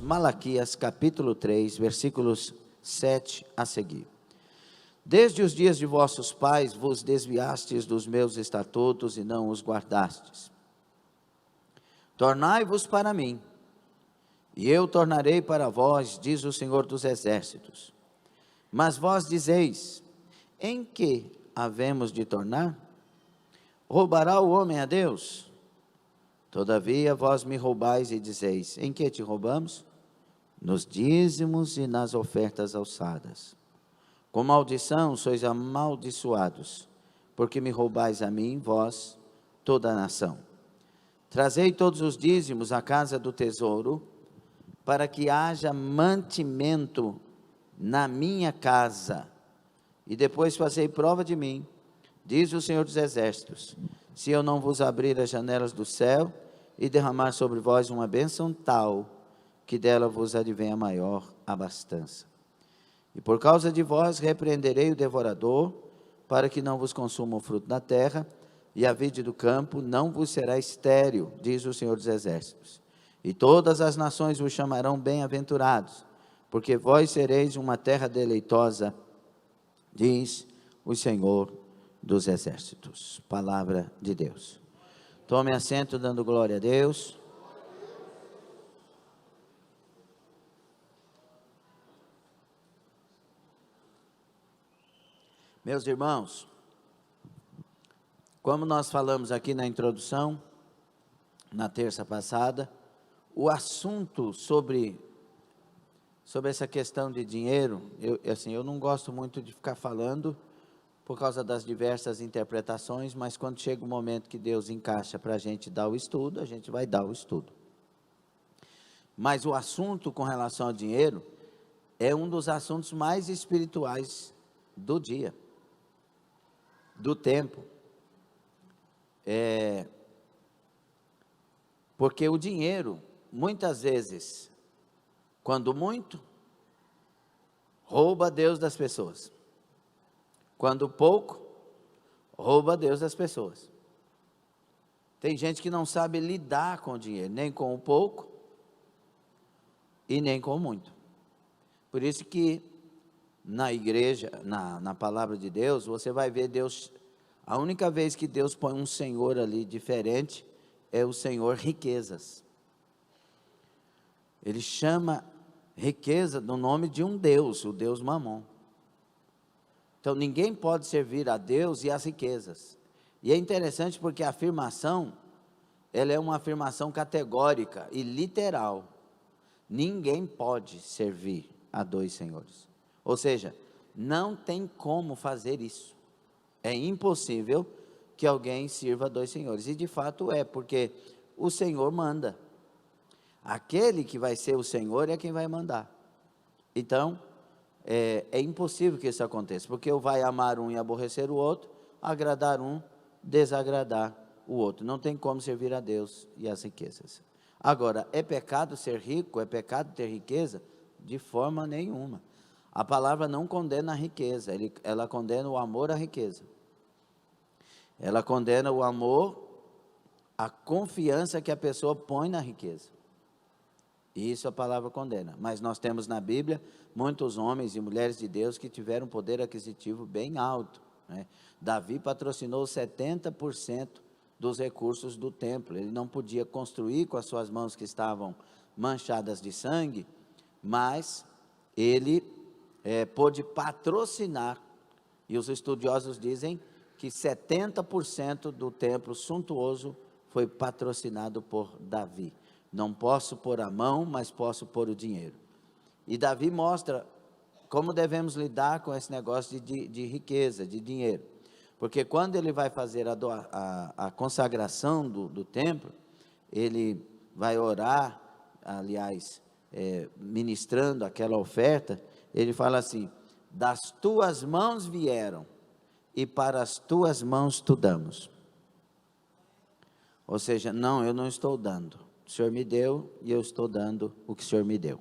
Malaquias capítulo 3, versículos 7 a seguir. Desde os dias de vossos pais vos desviastes dos meus estatutos e não os guardastes. Tornai-vos para mim, e eu tornarei para vós, diz o Senhor dos Exércitos. Mas vós dizeis, em que havemos de tornar? Roubará o homem a Deus? Todavia vós me roubais e dizeis, em que te roubamos? Nos dízimos e nas ofertas alçadas. Com maldição sois amaldiçoados, porque me roubais a mim, vós, toda a nação. Trazei todos os dízimos à casa do tesouro, para que haja mantimento na minha casa, e depois fazei prova de mim, diz o Senhor dos Exércitos, se eu não vos abrir as janelas do céu, e derramar sobre vós uma bênção tal, que dela vos advenha maior abastança. E por causa de vós repreenderei o devorador, para que não vos consuma o fruto da terra, e a vide do campo não vos será estéril, diz o Senhor dos Exércitos. E todas as nações vos chamarão bem-aventurados, porque vós sereis uma terra deleitosa, diz o Senhor dos Exércitos. Palavra de Deus. Tome assento dando glória a Deus. Meus irmãos, como nós falamos aqui na introdução, na terça passada, o assunto sobre essa questão de dinheiro, eu não gosto muito de ficar falando, por causa das diversas interpretações, mas quando chega o momento que Deus encaixa para a gente dar o estudo, a gente vai dar o estudo. Mas o assunto com relação ao dinheiro, é um dos assuntos mais espirituais do dia, do tempo. Porque o dinheiro, muitas vezes, quando muito, rouba Deus das pessoas. Quando pouco, rouba Deus das pessoas. Tem gente que não sabe lidar com o dinheiro, nem com o pouco e nem com o muito. Por isso que na igreja, na palavra de Deus, você vai ver Deus, a única vez que Deus põe um Senhor ali diferente, é o Senhor riquezas. Ele chama riqueza no nome de um Deus, o Deus Mamon. Então, ninguém pode servir a Deus e as riquezas. E é interessante porque a afirmação, ela é uma afirmação categórica e literal. Ninguém pode servir a dois senhores. Ou seja, não tem como fazer isso. É impossível que alguém sirva a dois senhores. E de fato é, porque o Senhor manda. Aquele que vai ser o Senhor é quem vai mandar. Então, é impossível que isso aconteça, porque eu vai amar um e aborrecer o outro, agradar um, desagradar o outro. Não tem como servir a Deus e as riquezas. Agora, é pecado ser rico? É pecado ter riqueza? De forma nenhuma. A palavra não condena a riqueza, ela condena o amor à riqueza. Ela condena o amor, a confiança que a pessoa põe na riqueza. Isso a palavra condena. Mas nós temos na Bíblia muitos homens e mulheres de Deus que tiveram poder aquisitivo bem alto, né? Davi patrocinou 70% dos recursos do templo. Ele não podia construir com as suas mãos que estavam manchadas de sangue, mas ele pôde patrocinar. E os estudiosos dizem que 70% do templo suntuoso foi patrocinado por Davi. Não posso pôr a mão, mas posso pôr o dinheiro. E Davi mostra como devemos lidar com esse negócio de riqueza, de dinheiro. Porque quando ele vai fazer a consagração do templo, ele vai orar, aliás, ministrando aquela oferta, ele fala assim, das tuas mãos vieram, e para as tuas mãos tu damos. Ou seja, não, eu não estou dando. O Senhor me deu e eu estou dando o que o Senhor me deu.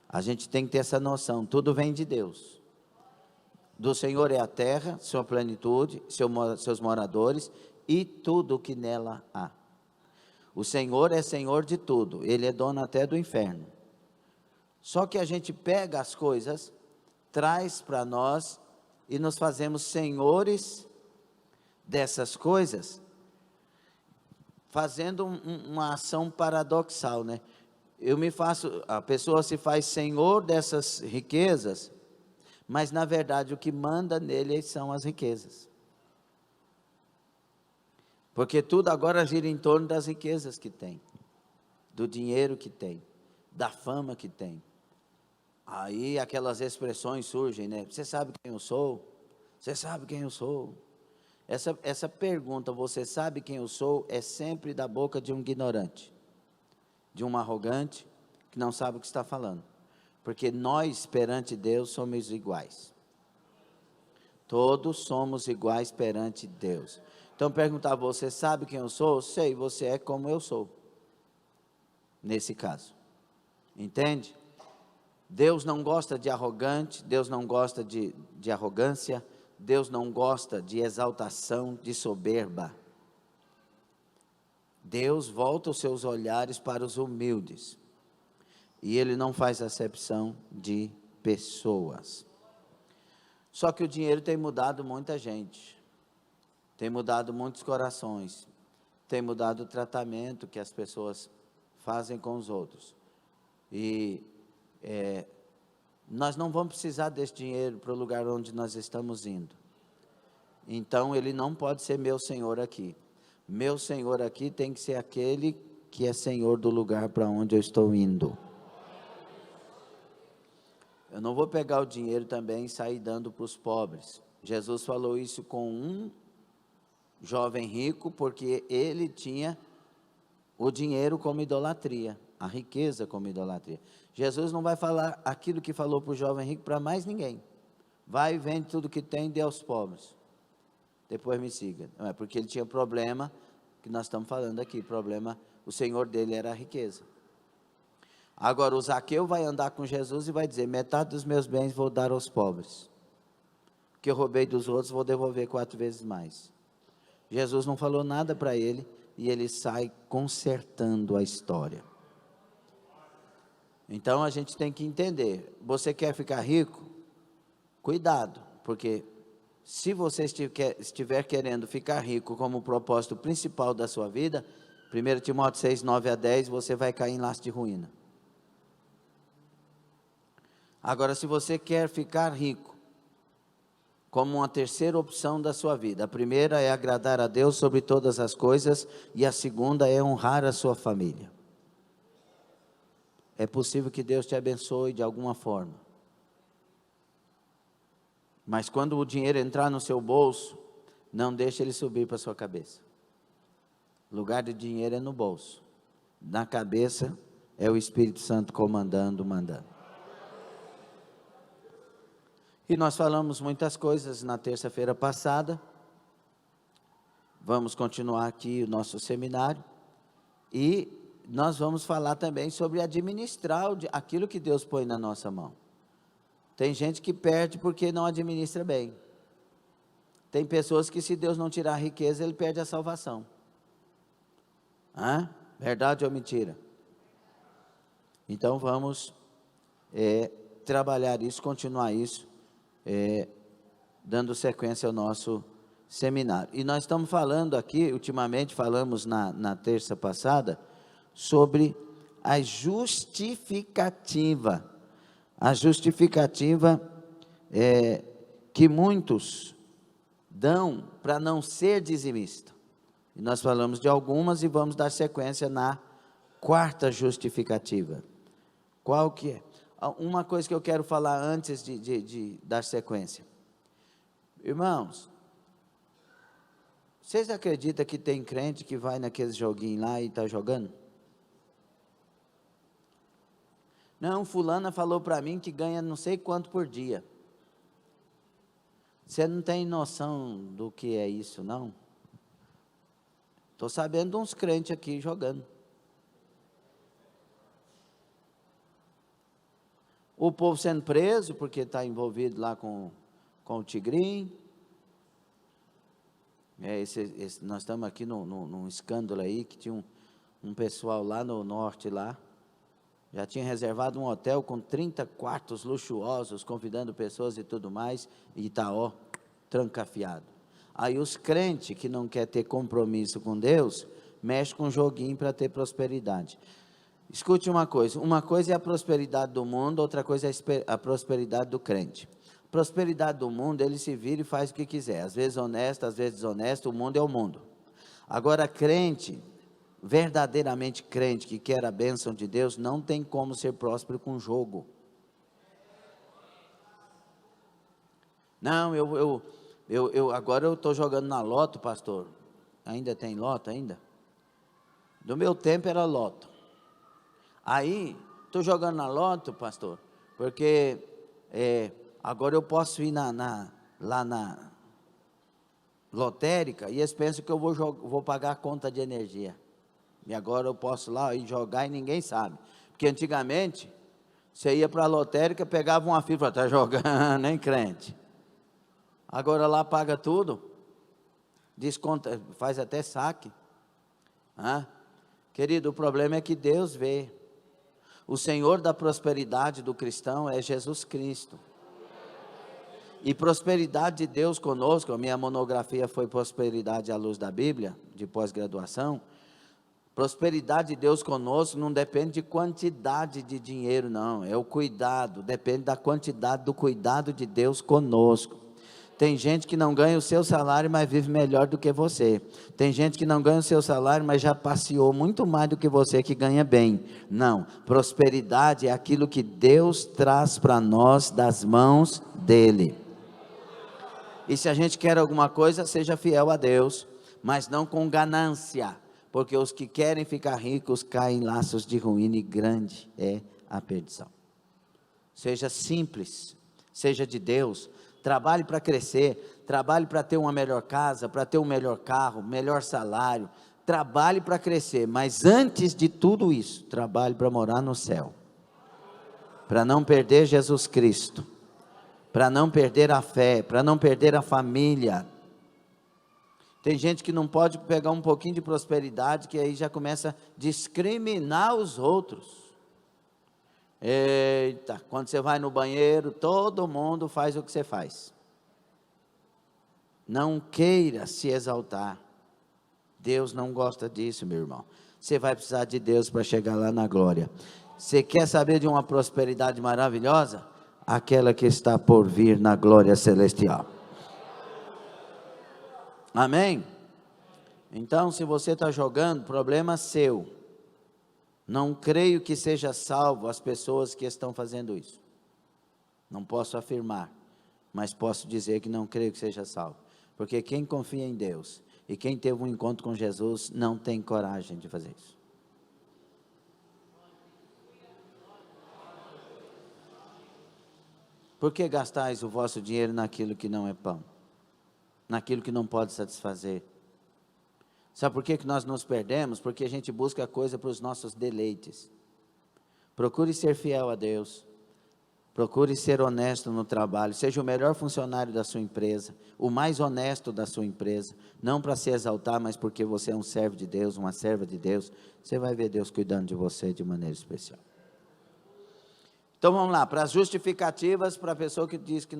A gente tem que ter essa noção, tudo vem de Deus. Do Senhor é a terra, sua plenitude, seus moradores e tudo o que nela há. O Senhor é Senhor de tudo, Ele é dono até do inferno. Só que a gente pega as coisas, traz para nós e nos fazemos senhores dessas coisas, fazendo uma ação paradoxal, né? A pessoa se faz senhor dessas riquezas, mas na verdade o que manda nele são as riquezas. Porque tudo agora gira em torno das riquezas que tem, do dinheiro que tem, da fama que tem. Aí aquelas expressões surgem, né? Você sabe quem eu sou? Você sabe quem eu sou? Essa pergunta, você sabe quem eu sou, é sempre da boca de um ignorante, de um arrogante, que não sabe o que está falando. Porque nós, perante Deus, somos iguais. Todos somos iguais perante Deus. Então, perguntar, você sabe quem eu sou? Sei, você é como eu sou. Nesse caso. Entende? Deus não gosta de arrogante, Deus não gosta de arrogância, Deus não gosta de exaltação, de soberba. Deus volta os seus olhares para os humildes. E Ele não faz acepção de pessoas. Só que o dinheiro tem mudado muita gente. Tem mudado muitos corações. Tem mudado o tratamento que as pessoas fazem com os outros. E nós não vamos precisar desse dinheiro para o lugar onde nós estamos indo. Então, ele não pode ser meu senhor aqui. Meu senhor aqui tem que ser aquele que é senhor do lugar para onde eu estou indo. Eu não vou pegar o dinheiro também e sair dando para os pobres. Jesus falou isso com um jovem rico, porque ele tinha o dinheiro como idolatria, a riqueza como idolatria. Jesus não vai falar aquilo que falou para o jovem rico para mais ninguém. Vai e vende tudo que tem e dê aos pobres. Depois me siga. Não é porque ele tinha problema, que nós estamos falando aqui, problema, o senhor dele era a riqueza. Agora o Zaqueu vai andar com Jesus e vai dizer, metade dos meus bens vou dar aos pobres. O que eu roubei dos outros vou devolver 4 vezes mais. Jesus não falou nada para ele e ele sai consertando a história. Então a gente tem que entender, você quer ficar rico? Cuidado, porque se você estiver querendo ficar rico como o propósito principal da sua vida, 1 Timóteo 6, 9 a 10, você vai cair em laço de ruína. Agora, se você quer ficar rico, como uma terceira opção da sua vida, a primeira é agradar a Deus sobre todas as coisas, e a segunda é honrar a sua família. É possível que Deus te abençoe de alguma forma. Mas quando o dinheiro entrar no seu bolso, não deixe ele subir para a sua cabeça. O lugar de dinheiro é no bolso. Na cabeça é o Espírito Santo comandando, mandando. E nós falamos muitas coisas na terça-feira passada. Vamos continuar aqui o nosso seminário. E nós vamos falar também sobre administrar aquilo que Deus põe na nossa mão. Tem gente que perde porque não administra bem. Tem pessoas que, se Deus não tirar a riqueza, ele perde a salvação. Verdade ou mentira? Então vamos trabalhar isso, continuar isso, dando sequência ao nosso seminário. E nós estamos falando aqui, ultimamente falamos na terça passada, sobre a justificativa. A justificativa que muitos dão para não ser dizimista. E nós falamos de algumas e vamos dar sequência na quarta justificativa. Qual que é? Uma coisa que eu quero falar antes de dar sequência. Irmãos, vocês acreditam que tem crente que vai naqueles joguinhos lá e está jogando? Não, fulana falou para mim que ganha não sei quanto por dia. Você não tem noção do que é isso, não? Estou sabendo de uns crentes aqui jogando. O povo sendo preso porque está envolvido lá com o tigrinho. Nós estamos aqui num escândalo aí, que tinha um pessoal lá no norte lá. Já tinha reservado um hotel com 30 quartos luxuosos, convidando pessoas e tudo mais, e está, ó, trancafiado. Aí os crentes que não querem ter compromisso com Deus, mexem com um joguinho para ter prosperidade. Escute uma coisa é a prosperidade do mundo, outra coisa é a prosperidade do crente. Prosperidade do mundo, ele se vira e faz o que quiser, às vezes honesto, às vezes desonesto, o mundo é o mundo. Agora crente, verdadeiramente crente, que quer a bênção de Deus, não tem como ser próspero com jogo. Não, agora eu estou jogando na loto, pastor. Ainda tem loto ainda? Do meu tempo era loto. Aí, estou jogando na loto, pastor, porque agora eu posso ir lá na lotérica, e eles pensam que eu vou pagar a conta de energia. E agora eu posso lá ir jogar e ninguém sabe. Porque antigamente, você ia para a lotérica, pegava uma fila, está jogando, nem crente. Agora lá paga tudo, desconta, faz até saque. Querido, o problema é que Deus vê. O Senhor da prosperidade do cristão é Jesus Cristo. E prosperidade de Deus conosco, a minha monografia foi Prosperidade à Luz da Bíblia, de pós-graduação. Prosperidade de Deus conosco não depende de quantidade de dinheiro, não, é o cuidado, depende da quantidade do cuidado de Deus conosco. Tem gente que não ganha o seu salário, mas vive melhor do que você. Tem gente que não ganha o seu salário, mas já passeou muito mais do que você, que ganha bem. Não, prosperidade é aquilo que Deus traz para nós das mãos dEle. E se a gente quer alguma coisa, seja fiel a Deus, mas não com ganância, porque os que querem ficar ricos caem em laços de ruína, e grande é a perdição. Seja simples, seja de Deus. Trabalhe para crescer, trabalhe para ter uma melhor casa, para ter um melhor carro, melhor salário. Trabalhe para crescer, mas antes de tudo isso, trabalhe para morar no céu. Para não perder Jesus Cristo, para não perder a fé, para não perder a família. Tem gente que não pode pegar um pouquinho de prosperidade, que aí já começa a discriminar os outros. Eita, quando você vai no banheiro, todo mundo faz o que você faz. Não queira se exaltar. Deus não gosta disso, meu irmão. Você vai precisar de Deus para chegar lá na glória. Você quer saber de uma prosperidade maravilhosa? Aquela que está por vir na glória celestial. Amém? Então, se você está jogando, problema seu. Não creio que seja salvo as pessoas que estão fazendo isso. Não posso afirmar, mas posso dizer que não creio que seja salvo. Porque quem confia em Deus e quem teve um encontro com Jesus não tem coragem de fazer isso. Por que gastais o vosso dinheiro naquilo que não é pão? Naquilo que não pode satisfazer? Sabe por que nós nos perdemos? Porque a gente busca coisa para os nossos deleites. Procure ser fiel a Deus. Procure ser honesto no trabalho. Seja o melhor funcionário da sua empresa. O mais honesto da sua empresa. Não para se exaltar, mas porque você é um servo de Deus, uma serva de Deus. Você vai ver Deus cuidando de você de maneira especial. Então vamos lá, para as justificativas para a pessoa que diz que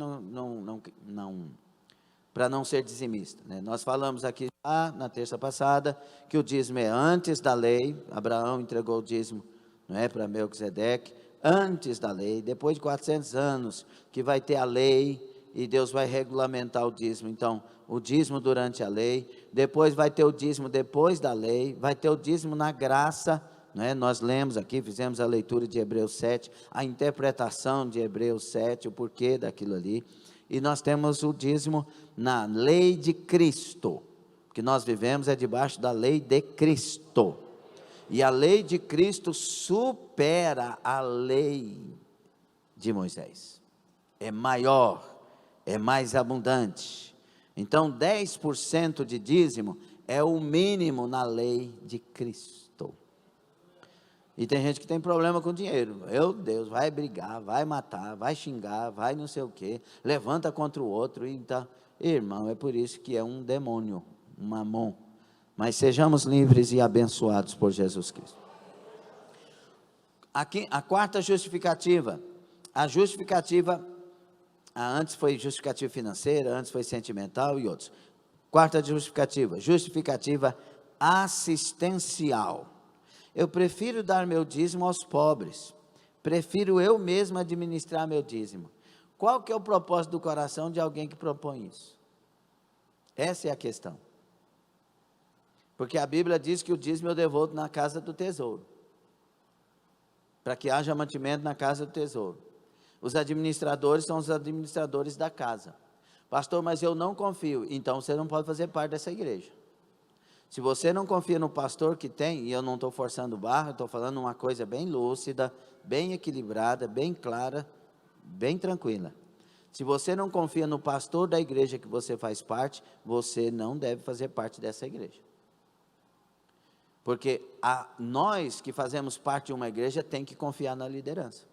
para não ser dizimista, né? Nós falamos aqui na terça passada, que o dízimo é antes da lei. Abraão entregou o dízimo, não é, para Melquisedeque, antes da lei. Depois de 400 anos, que vai ter a lei, e Deus vai regulamentar o dízimo. Então, o dízimo durante a lei, depois vai ter o dízimo depois da lei, vai ter o dízimo na graça, não é? Nós lemos aqui, fizemos a leitura de Hebreus 7, a interpretação de Hebreus 7, o porquê daquilo ali. E nós temos o dízimo na lei de Cristo, que nós vivemos é debaixo da lei de Cristo, e a lei de Cristo supera a lei de Moisés, é maior, é mais abundante. Então 10% de dízimo é o mínimo na lei de Cristo. E tem gente que tem problema com dinheiro. Meu Deus, vai brigar, vai matar, vai xingar, vai não sei o quê, levanta contra o outro. Então, irmão, é por isso que é um demônio, um mamon. Mas sejamos livres e abençoados por Jesus Cristo. Aqui, a quarta justificativa. A justificativa, antes foi justificativa financeira, antes foi sentimental e outros. Quarta justificativa, justificativa assistencial. Eu prefiro dar meu dízimo aos pobres. Prefiro eu mesmo administrar meu dízimo. Qual que é o propósito do coração de alguém que propõe isso? Essa é a questão. Porque a Bíblia diz que o dízimo eu devolvo na casa do tesouro. Para que haja mantimento na casa do tesouro. Os administradores são os administradores da casa. Pastor, mas eu não confio. Então você não pode fazer parte dessa igreja. Se você não confia no pastor que tem, e eu não estou forçando barra, estou falando uma coisa bem lúcida, bem equilibrada, bem clara, bem tranquila. Se você não confia no pastor da igreja que você faz parte, você não deve fazer parte dessa igreja. Porque nós que fazemos parte de uma igreja tem que confiar na liderança.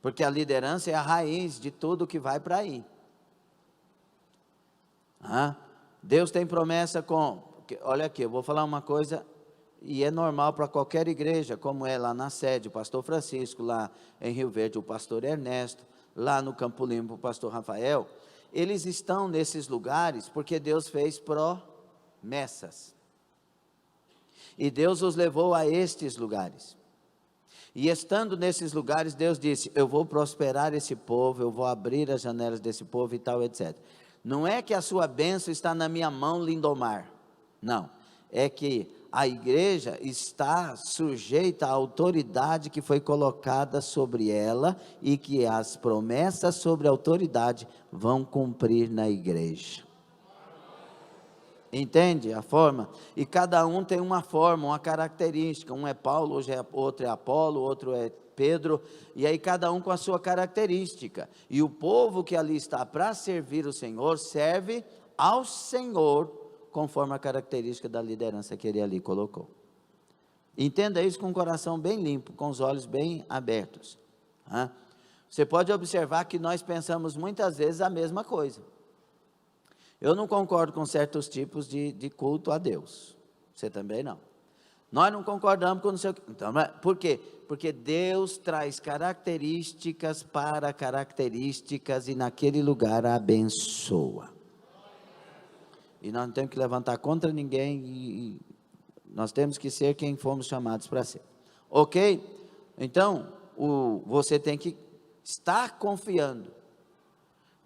Porque a liderança é a raiz de tudo que vai para aí. Deus tem promessa olha aqui, eu vou falar uma coisa, e é normal para qualquer igreja, como é lá na sede, o pastor Francisco, lá em Rio Verde, o pastor Ernesto, lá no Campo Limpo, o pastor Rafael, eles estão nesses lugares porque Deus fez promessas. E Deus os levou a estes lugares. E estando nesses lugares, Deus disse, eu vou prosperar esse povo, eu vou abrir as janelas desse povo e tal, etc. Não é que a sua bênção está na minha mão, Lindomar. Não. É que a igreja está sujeita à autoridade que foi colocada sobre ela e que as promessas sobre a autoridade vão cumprir na igreja. Entende a forma? E cada um tem uma forma, uma característica. Um é Paulo, outro é Apolo, outro é Pedro, e aí cada um com a sua característica. E o povo que ali está para servir o Senhor, serve ao Senhor, conforme a característica da liderança que ele ali colocou. Entenda isso com o coração bem limpo, com os olhos bem abertos. Você pode observar que nós pensamos muitas vezes a mesma coisa. Eu não concordo com certos tipos de culto a Deus. Você também não. Nós não concordamos com não sei o que. Então, por quê? Porque Deus traz características para características e naquele lugar abençoa. E nós não temos que levantar contra ninguém e nós temos que ser quem fomos chamados para ser. Ok? Então, você tem que estar confiando.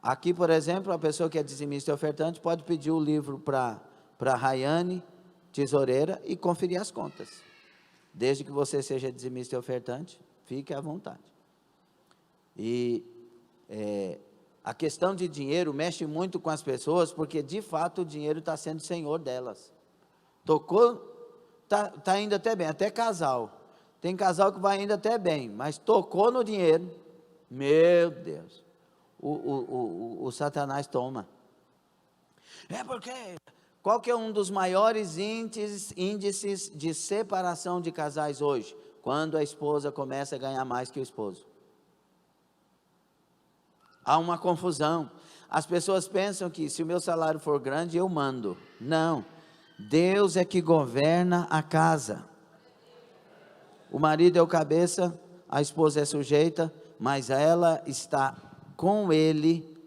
Aqui, por exemplo, a pessoa que é dizimista e ofertante pode pedir o livro para Rayane, tesoureira, e conferir as contas. Desde que você seja dizimista e ofertante, fique à vontade. E a questão de dinheiro mexe muito com as pessoas, porque de fato o dinheiro está sendo senhor delas. Tocou, está indo até bem, até casal. Tem casal que vai indo até bem, mas tocou no dinheiro, meu Deus. O Satanás toma. É porque, qual que é um dos maiores índices de separação de casais hoje? Quando a esposa começa a ganhar mais que o esposo. Há uma confusão. As pessoas pensam que se o meu salário for grande, eu mando. Não. Deus é que governa a casa. O marido é o cabeça, a esposa é sujeita, mas ela está com ele,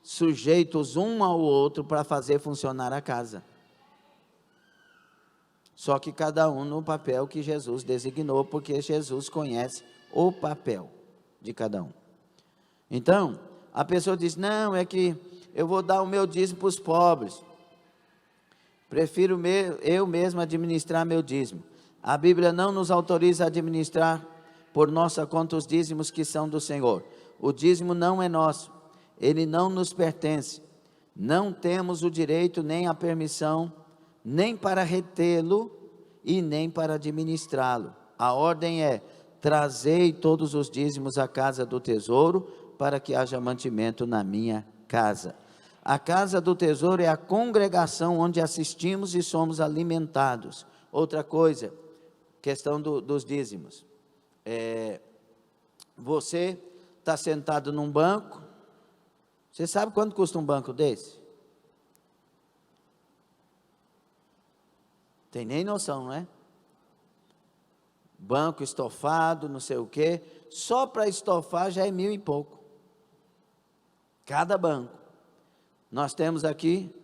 sujeitos um ao outro para fazer funcionar a casa. Só que cada um no papel que Jesus designou, porque Jesus conhece o papel de cada um. Então, a pessoa diz, não, é que eu vou dar o meu dízimo para os pobres. Prefiro eu mesmo administrar meu dízimo. A Bíblia não nos autoriza a administrar por nossa conta os dízimos que são do Senhor. O dízimo não é nosso, ele não nos pertence, não temos o direito nem a permissão, nem para retê-lo e nem para administrá-lo. A ordem é, trazei todos os dízimos à casa do tesouro, para que haja mantimento na minha casa. A casa do tesouro é a congregação onde assistimos e somos alimentados. Outra coisa, questão dos dízimos. Você está sentado num banco, você sabe quanto custa um banco desse? Tem nem noção, não é? banco estofado, não sei o quê. Só para estofar já é 1.000 e pouco. Cada banco. Nós temos aqui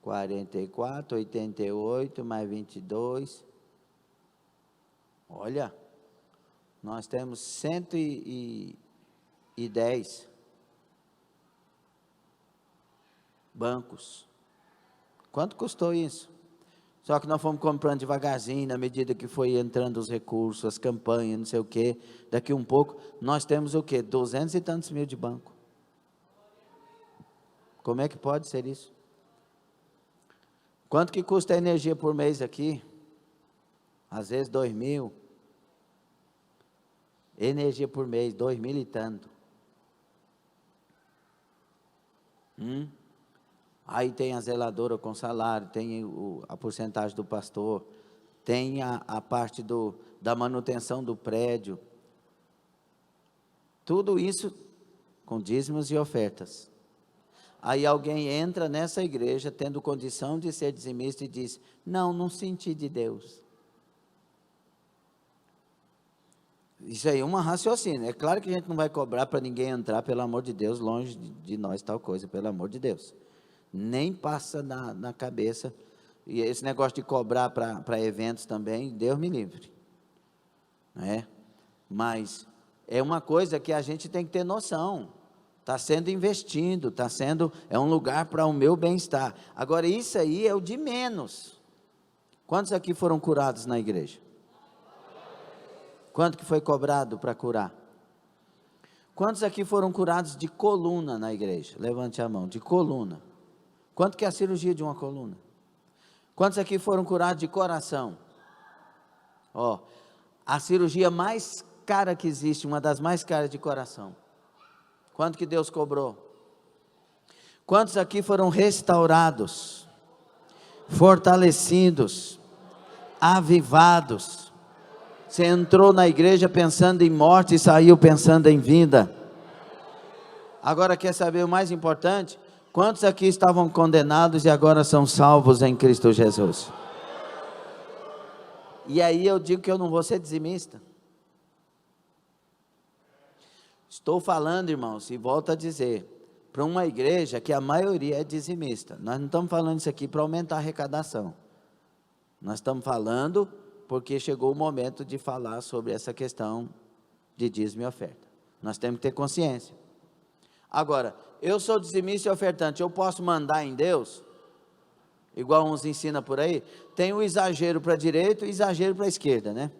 44, 88, mais 22. Olha, nós temos 110 bancos. Quanto custou isso? Só que nós fomos comprando devagarzinho, na medida que foi entrando os recursos, as campanhas, não sei o quê. Daqui um pouco, nós temos o quê? 200 e tantos mil de banco. Como é que pode ser isso? Quanto que custa a energia por mês aqui? Às vezes 2.000. Energia por mês, 2.000 e tanto. Aí tem a zeladora com salário, tem a porcentagem do pastor, tem a parte da manutenção do prédio. Tudo isso com dízimos e ofertas. Aí alguém entra nessa igreja tendo condição de ser dizimista e diz: não senti de Deus. Isso aí é uma raciocínio. É claro que a gente não vai cobrar para ninguém entrar, pelo amor de Deus, longe de nós tal coisa, pelo amor de Deus. Nem passa na cabeça. E esse negócio de cobrar para eventos também, Deus me livre. Né? Mas é uma coisa que a gente tem que ter noção. Está sendo investido, é um lugar para o meu bem-estar. Agora, isso aí é o de menos. Quantos aqui foram curados na igreja? Quanto que foi cobrado para curar? Quantos aqui foram curados de coluna na igreja? Levante a mão, de coluna. Quanto que é a cirurgia de uma coluna? Quantos aqui foram curados de coração? A cirurgia mais cara que existe, uma das mais caras de coração. Quanto que Deus cobrou? Quantos aqui foram restaurados, fortalecidos, avivados? Você entrou na igreja pensando em morte e saiu pensando em vida. Agora quer saber o mais importante? Quantos aqui estavam condenados e agora são salvos em Cristo Jesus? E aí eu digo que eu não vou ser dizimista. Estou falando, irmãos, e volto a dizer, para uma igreja que a maioria é dizimista. Nós não estamos falando isso aqui para aumentar a arrecadação. Nós estamos falando porque chegou o momento de falar sobre essa questão de dízimo e oferta. Nós temos que ter consciência. Agora, eu sou dizimista e ofertante, eu posso mandar em Deus? Igual uns ensinam por aí? Tem o exagero para a direita e o exagero para a esquerda, né?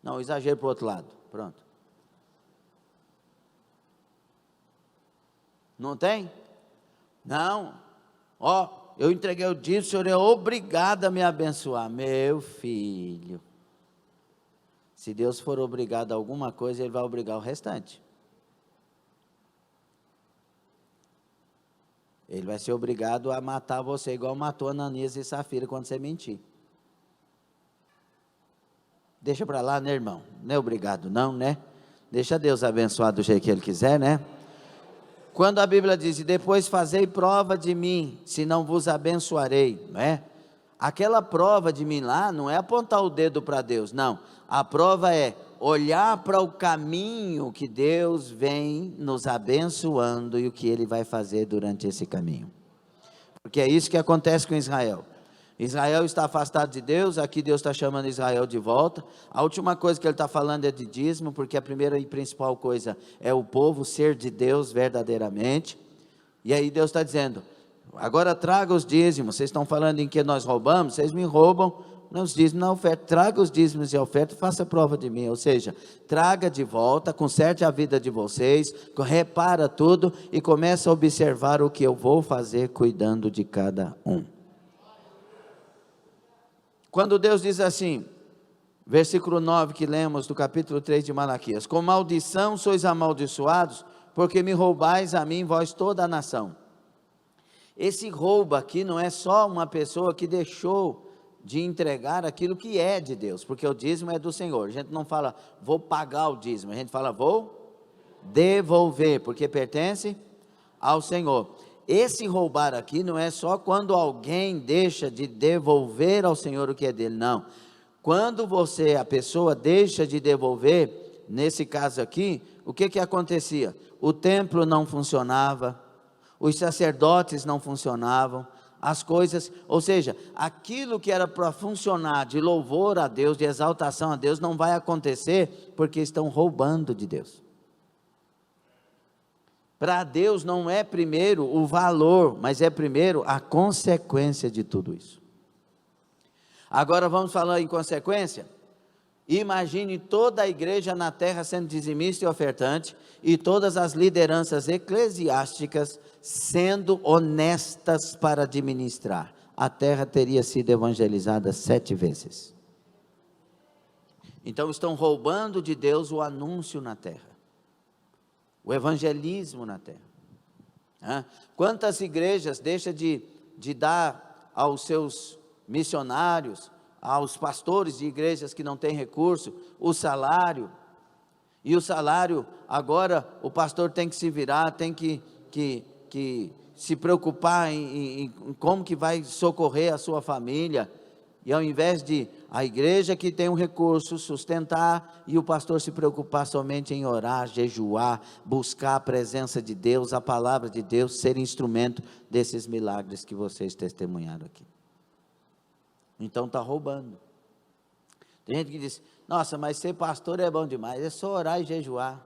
Não, o exagero para o outro lado, pronto. Não tem? Não. Eu entreguei o dízimo, o senhor é obrigado a me abençoar. Meu filho, se Deus for obrigado a alguma coisa, Ele vai obrigar o restante. Ele vai ser obrigado a matar você, igual matou Ananias e Safira quando você mentir. Deixa para lá, né, irmão? Não é obrigado não, né? Deixa Deus abençoar do jeito que Ele quiser, né? Quando a Bíblia diz: e depois fazei prova de mim, se não vos abençoarei, não é? Aquela prova de mim lá, não é apontar o dedo para Deus, não. A prova é olhar para o caminho que Deus vem nos abençoando e o que Ele vai fazer durante esse caminho. Porque é isso que acontece com Israel. Israel está afastado de Deus, aqui Deus está chamando Israel de volta. A última coisa que Ele está falando é de dízimo, porque a primeira e principal coisa é o povo ser de Deus verdadeiramente. E aí Deus está dizendo: agora traga os dízimos. Vocês estão falando em que nós roubamos, vocês me roubam nos dízimos, na oferta. Traga os dízimos e a oferta, faça prova de mim. Ou seja, traga de volta, conserte a vida de vocês, repara tudo e começa a observar o que eu vou fazer cuidando de cada um. Quando Deus diz assim, versículo 9 que lemos do capítulo 3 de Malaquias: com maldição sois amaldiçoados, porque me roubais a mim, vós toda a nação. Esse roubo aqui não é só uma pessoa que deixou de entregar aquilo que é de Deus, porque o dízimo é do Senhor. A gente não fala, vou pagar o dízimo, a gente fala, vou devolver, porque pertence ao Senhor. Esse roubar aqui não é só quando alguém deixa de devolver ao Senhor o que é dele, não. Quando a pessoa deixa de devolver, nesse caso aqui, o que acontecia? O templo não funcionava, os sacerdotes não funcionavam, as coisas, ou seja, aquilo que era para funcionar de louvor a Deus, de exaltação a Deus, não vai acontecer, porque estão roubando de Deus. Para Deus não é primeiro o valor, mas é primeiro a consequência de tudo isso. Agora vamos falar em consequência. Imagine toda a igreja na terra sendo dizimista e ofertante, e todas as lideranças eclesiásticas sendo honestas para administrar. A terra teria sido evangelizada 7 vezes. Então estão roubando de Deus o anúncio na terra, o evangelismo na terra. Quantas igrejas deixam de dar aos seus missionários, aos pastores de igrejas que não têm recurso, o salário, e o salário, agora o pastor tem que se virar, tem que se preocupar em como que vai socorrer a sua família, e ao invés de a igreja que tem um recurso sustentar, e o pastor se preocupar somente em orar, jejuar, buscar a presença de Deus, a palavra de Deus, ser instrumento desses milagres que vocês testemunharam aqui. Então está roubando. Tem gente que diz, nossa, mas ser pastor é bom demais, é só orar e jejuar.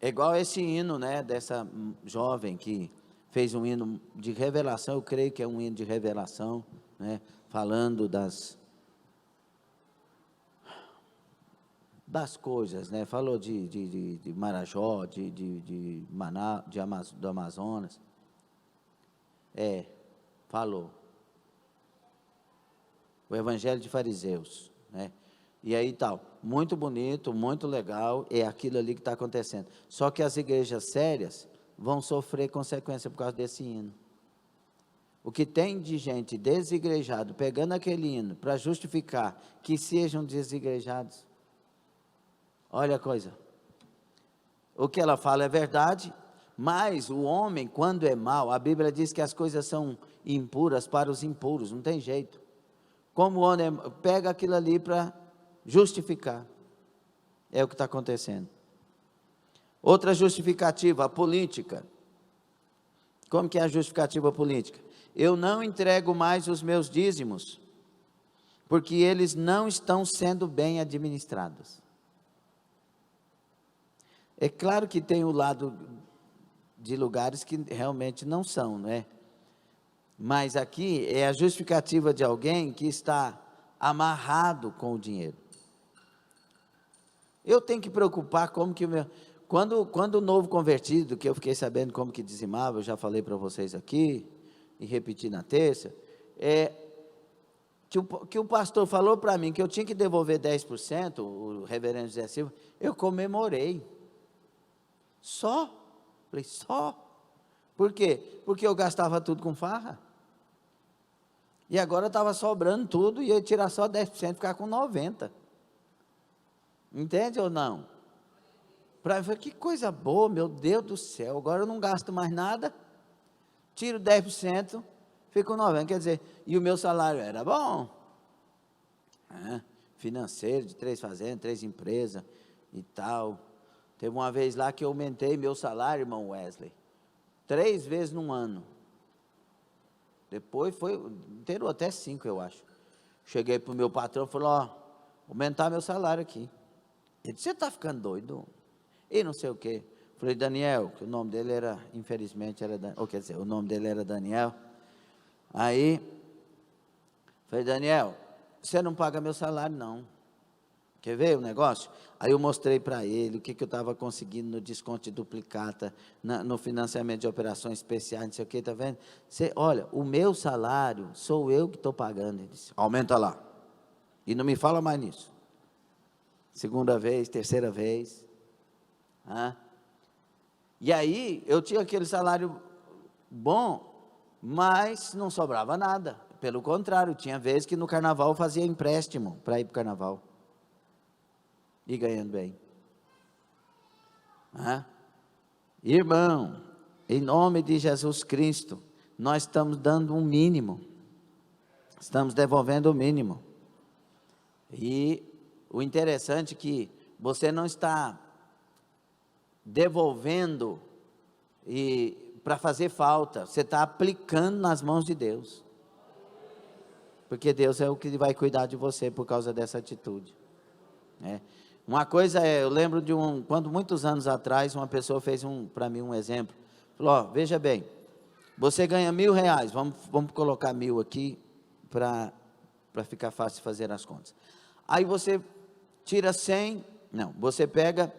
É igual esse hino, né, dessa jovem que fez um hino de revelação, eu creio que é um hino de revelação, né, falando das coisas, né, falou de Marajó, de Manaus, do Amazonas, falou, o evangelho de fariseus, né, e aí tal, muito bonito, muito legal, é aquilo ali que está acontecendo, só que as igrejas sérias vão sofrer consequência por causa desse hino. O que tem de gente desigrejado, pegando aquele hino, para justificar que sejam desigrejados, olha a coisa, o que ela fala é verdade, mas o homem, quando é mau, a Bíblia diz que as coisas são impuras para os impuros, não tem jeito. Como o homem pega aquilo ali para justificar, é o que está acontecendo. Outra justificativa, a política. Como que é a justificativa política? Eu não entrego mais os meus dízimos, porque eles não estão sendo bem administrados. É claro que tem o lado de lugares que realmente não são, não é? Mas aqui é a justificativa de alguém que está amarrado com o dinheiro. Eu tenho que preocupar como que o meu... Quando o novo convertido, que eu fiquei sabendo como que dizimava, eu já falei para vocês aqui, e repeti na terça, que o pastor falou para mim que eu tinha que devolver 10%, o reverendo José Silva, eu comemorei. Falei, só? Por quê? Porque eu gastava tudo com farra. E agora estava sobrando tudo, e eu ia tirar só 10%, ficar com 90%. Entende ou não? Para ver que coisa boa, meu Deus do céu, agora eu não gasto mais nada, tiro 10%, fico com 90%, quer dizer, e o meu salário era bom, financeiro, de 3 fazendas, 3 empresas e tal. Teve uma vez lá que eu aumentei meu salário, irmão Wesley, 3 vezes num ano, depois inteiro até 5 eu acho. Cheguei para o meu patrão e falei, aumentar meu salário aqui. Ele disse, você está ficando doido? E não sei o quê. Falei, Daniel, que o nome dele era, infelizmente, quer dizer, o nome dele era Daniel. Aí, falei, Daniel, você não paga meu salário, não. Quer ver o negócio? Aí eu mostrei para ele o que eu estava conseguindo no desconto de duplicata, no financiamento de operações especiais, não sei o que, está vendo? Olha, o meu salário, sou eu que estou pagando. Ele disse, aumenta lá. E não me fala mais nisso. Segunda vez, terceira vez. E aí, eu tinha aquele salário bom, mas não sobrava nada. Pelo contrário, tinha vezes que no carnaval eu fazia empréstimo para ir para o carnaval. E ganhando bem. Irmão, em nome de Jesus Cristo, nós estamos dando um mínimo. Estamos devolvendo o mínimo. E o interessante é que você não está devolvendo para fazer falta, você está aplicando nas mãos de Deus. Porque Deus é o que vai cuidar de você por causa dessa atitude. Uma coisa eu lembro quando muitos anos atrás, uma pessoa fez para mim um exemplo. Falou, veja bem, você ganha R$1.000, vamos colocar 1.000 aqui, para ficar fácil fazer as contas. Aí você tira 100, você pega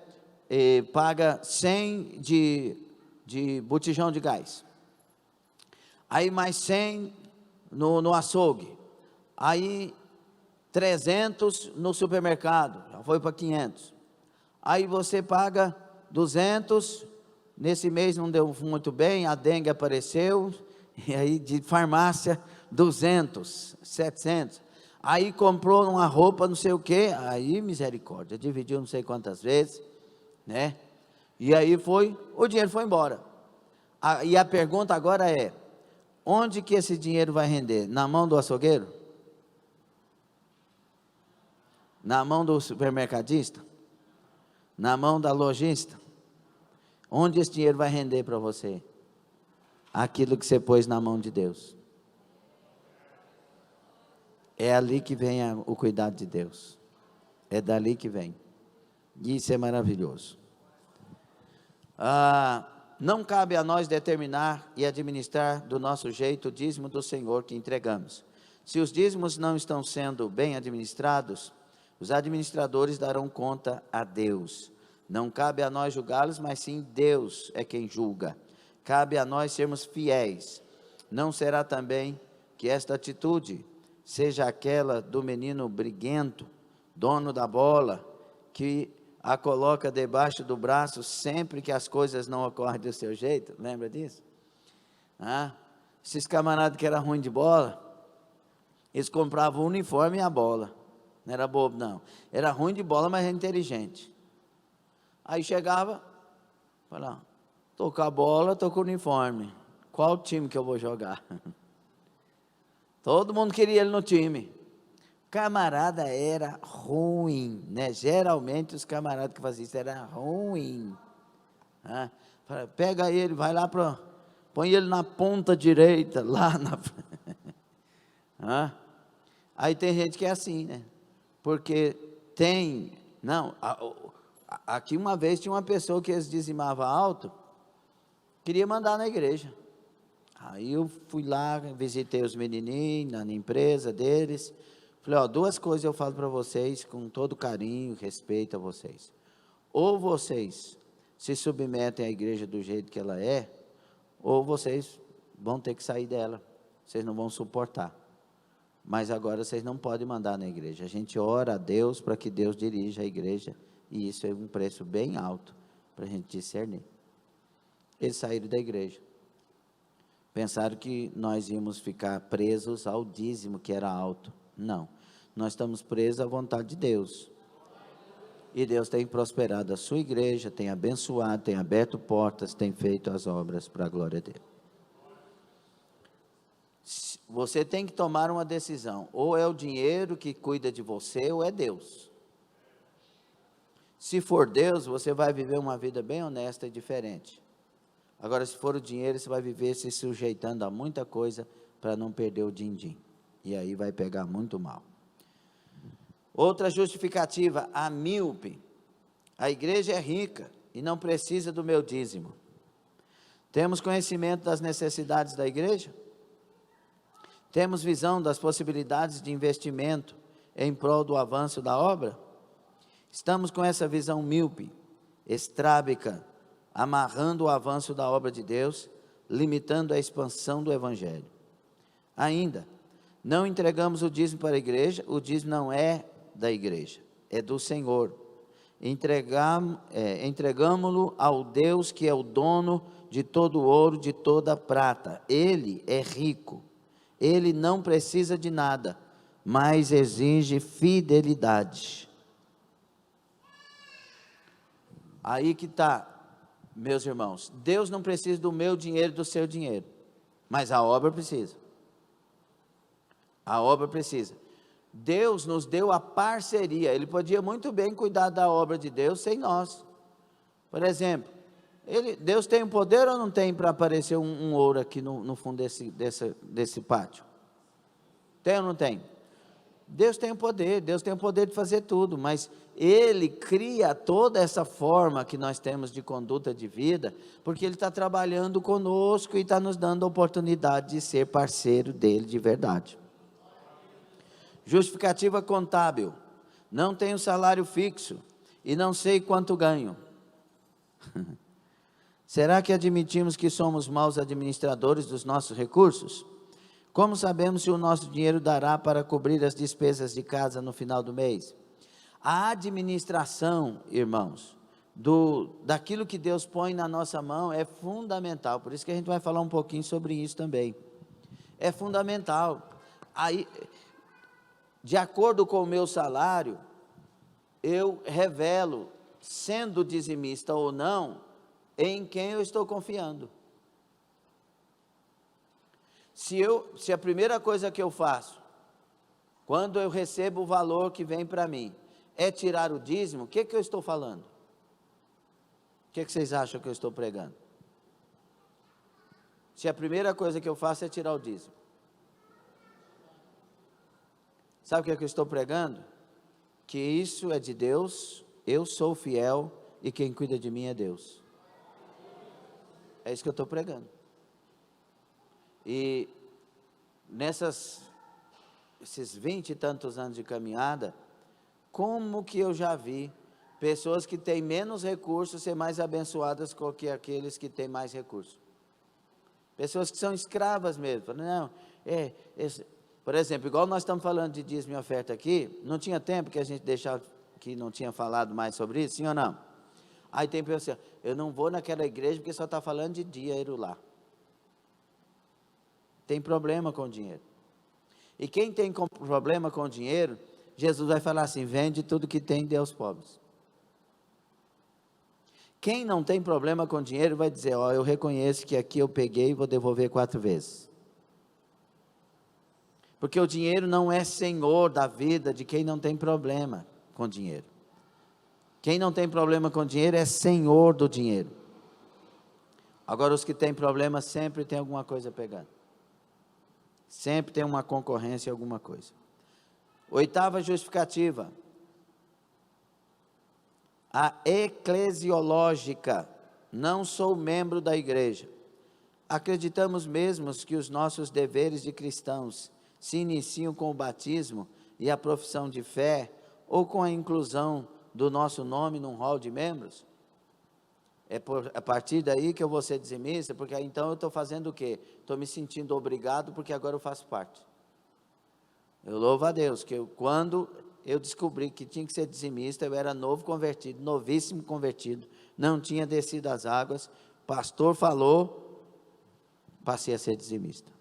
e paga 100 de botijão de gás. Aí mais 100 no açougue. Aí 300 no supermercado, já foi para 500. Aí você paga 200, nesse mês não deu muito bem, a dengue apareceu, e aí de farmácia 200, 700. Aí comprou uma roupa não sei o que, aí misericórdia, dividiu não sei quantas vezes, né? E aí o dinheiro foi embora. E a pergunta agora é, onde que esse dinheiro vai render? Na mão do açougueiro? Na mão do supermercadista? Na mão da lojista? Onde esse dinheiro vai render para você? Aquilo que você pôs na mão de Deus. É ali que vem o cuidado de Deus. É dali que vem. Isso é maravilhoso. Não cabe a nós determinar e administrar do nosso jeito o dízimo do Senhor que entregamos. Se os dízimos não estão sendo bem administrados, os administradores darão conta a Deus. Não cabe a nós julgá-los, mas sim Deus é quem julga. Cabe a nós sermos fiéis. Não será também que esta atitude seja aquela do menino briguento, dono da bola, que a coloca debaixo do braço sempre que as coisas não ocorrem do seu jeito? Lembra disso? Esses camaradas que eram ruins de bola, eles compravam o uniforme e a bola. Não era bobo, não. Era ruim de bola, mas era inteligente. Aí chegava, falava, tô com a bola, tô com o uniforme. Qual time que eu vou jogar? Todo mundo queria ele no time. O camarada era ruim, né? Geralmente os camaradas que faziam isso era ruim. Pega ele, vai lá põe ele na ponta direita, lá na Aí tem gente que é assim, né? Porque aqui uma vez tinha uma pessoa que eles dizimavam alto, queria mandar na igreja. Aí eu fui lá, visitei os menininhos na empresa deles, falei, 2 coisas eu falo para vocês com todo carinho, respeito a vocês. Ou vocês se submetem à igreja do jeito que ela é, ou vocês vão ter que sair dela, vocês não vão suportar. Mas agora vocês não podem mandar na igreja. A gente ora a Deus para que Deus dirija a igreja. E isso é um preço bem alto para a gente discernir. Eles saíram da igreja. Pensaram que nós íamos ficar presos ao dízimo que era alto. Não. Nós estamos presos à vontade de Deus. E Deus tem prosperado a sua igreja, tem abençoado, tem aberto portas, tem feito as obras para a glória dele. Você tem que tomar uma decisão, ou é o dinheiro que cuida de você, ou é Deus. Se for Deus, você vai viver uma vida bem honesta e diferente. Agora, se for o dinheiro, você vai viver se sujeitando a muita coisa, para não perder o din-din, e aí vai pegar muito mal. Outra justificativa, a míope. A igreja é rica, e não precisa do meu dízimo. Temos conhecimento das necessidades da igreja? Temos visão das possibilidades de investimento em prol do avanço da obra? Estamos com essa visão míope, estrábica, amarrando o avanço da obra de Deus, limitando a expansão do Evangelho. Ainda, não entregamos o dízimo para a igreja, o dízimo não é da igreja, é do Senhor. Entregamo-lo ao Deus que é o dono de todo o ouro, de toda a prata. Ele é rico. Ele não precisa de nada, mas exige fidelidade. Aí que está, meus irmãos, Deus não precisa do meu dinheiro, do seu dinheiro, mas a obra precisa. A obra precisa. Deus nos deu a parceria. Ele podia muito bem cuidar da obra de Deus sem nós. Por exemplo, Deus tem o poder ou não tem para aparecer um ouro aqui no fundo desse pátio? Tem ou não tem? Deus tem o poder de fazer tudo, mas Ele cria toda essa forma que nós temos de conduta de vida, porque Ele está trabalhando conosco e está nos dando a oportunidade de ser parceiro dEle de verdade. Justificativa contábil: não tenho salário fixo e não sei quanto ganho. Será que admitimos que somos maus administradores dos nossos recursos? Como sabemos se o nosso dinheiro dará para cobrir as despesas de casa no final do mês? A administração, irmãos, daquilo que Deus põe na nossa mão é fundamental. Por isso que a gente vai falar um pouquinho sobre isso também. É fundamental. Aí, de acordo com o meu salário, eu revelo, sendo dizimista ou não, em quem eu estou confiando. Se a primeira coisa que eu faço, quando eu recebo o valor que vem para mim, é tirar o dízimo, o que eu estou falando? O que vocês acham que eu estou pregando? Se a primeira coisa que eu faço é tirar o dízimo. Sabe o que eu estou pregando? Que isso é de Deus, eu sou fiel e quem cuida de mim é Deus. É isso que eu estou pregando. E esses 20 e tantos anos de caminhada, como que eu já vi pessoas que têm menos recursos ser mais abençoadas do que aqueles que têm mais recursos. Pessoas que são escravas mesmo. Não, por exemplo, igual nós estamos falando de dízimo e oferta aqui, não tinha tempo que a gente deixava, que não tinha falado mais sobre isso, sim ou não? Aí tem pessoas assim, eu não vou naquela igreja porque só está falando de dinheiro lá. Tem problema com dinheiro. E quem tem problema com dinheiro, Jesus vai falar assim, vende tudo que tem e dê aos pobres. Quem não tem problema com dinheiro vai dizer, eu reconheço que aqui eu peguei e vou devolver 4 vezes. Porque o dinheiro não é senhor da vida de quem não tem problema com dinheiro. Quem não tem problema com dinheiro é senhor do dinheiro. Agora os que têm problema sempre tem alguma coisa pegando. Sempre tem uma concorrência, alguma coisa. 8ª justificativa. A eclesiológica. Não sou membro da igreja. Acreditamos mesmo que os nossos deveres de cristãos se iniciam com o batismo e a profissão de fé, ou com a inclusão do nosso nome num rol de membros? A partir daí que eu vou ser dizimista, porque aí então eu estou fazendo o quê? Estou me sentindo obrigado, porque agora eu faço parte. Eu louvo a Deus, que quando eu descobri que tinha que ser dizimista, eu era novo convertido, novíssimo convertido, não tinha descido as águas, pastor falou, passei a ser dizimista.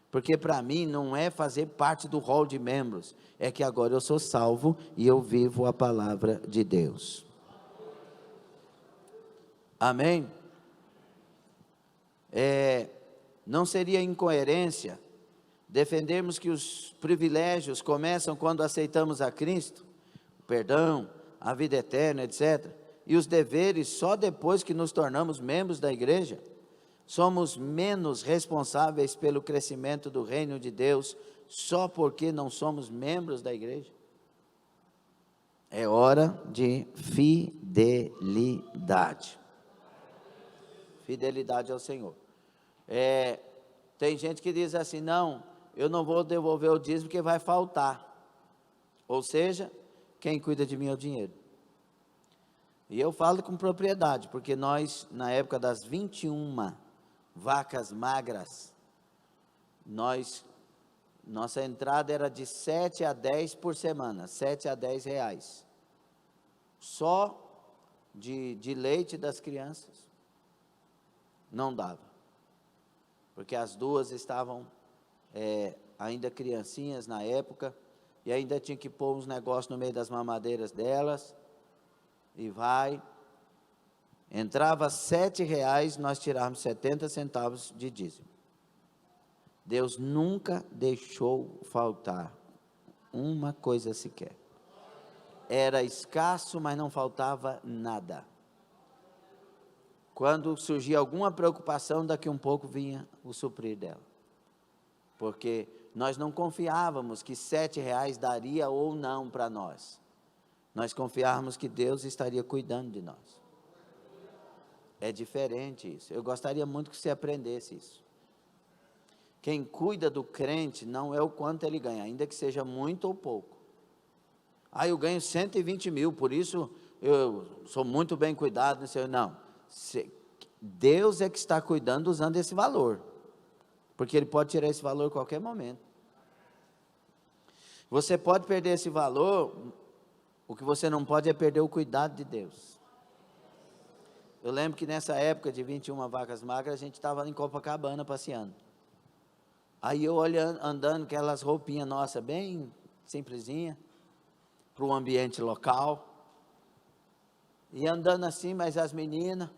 Porque para mim não é fazer parte do rol de membros, é que agora eu sou salvo e eu vivo a palavra de Deus. Amém? Não seria incoerência defendermos que os privilégios começam quando aceitamos a Cristo, o perdão, a vida eterna, etc., e os deveres só depois que nos tornamos membros da igreja? Somos menos responsáveis pelo crescimento do reino de Deus só porque não somos membros da igreja? É hora de fidelidade. Fidelidade ao Senhor. Tem gente que diz assim, não, eu não vou devolver o dízimo porque vai faltar. Ou seja, quem cuida de mim é o dinheiro. E eu falo com propriedade, porque nós, na época das 21 vacas magras, nossa entrada era de 7 a 10 por semana, 7 a 10 reais. Só de leite das crianças. Não dava, porque as 2 estavam ainda criancinhas na época, e ainda tinha que pôr uns negócios no meio das mamadeiras delas, e entrava 7 reais, nós tirávamos 70 centavos de dízimo. Deus nunca deixou faltar uma coisa sequer. Era escasso, mas não faltava nada. Quando surgia alguma preocupação, daqui um pouco vinha o suprir dela. Porque nós não confiávamos que R$7 daria ou não para nós. Nós confiávamos que Deus estaria cuidando de nós. É diferente isso. Eu gostaria muito que você aprendesse isso. Quem cuida do crente não é o quanto ele ganha, ainda que seja muito ou pouco. Eu ganho 120 mil, por isso eu sou muito bem cuidado. Não, Deus é que está cuidando usando esse valor, porque Ele pode tirar esse valor a qualquer momento. Você pode perder esse valor, o que você não pode é perder o cuidado de Deus. Eu lembro que nessa época de 21 vacas magras, a gente estava em Copacabana passeando. Aí eu olhando, andando com aquelas roupinhas nossas, bem simplesinha, para o ambiente local, e andando assim, mas as meninas,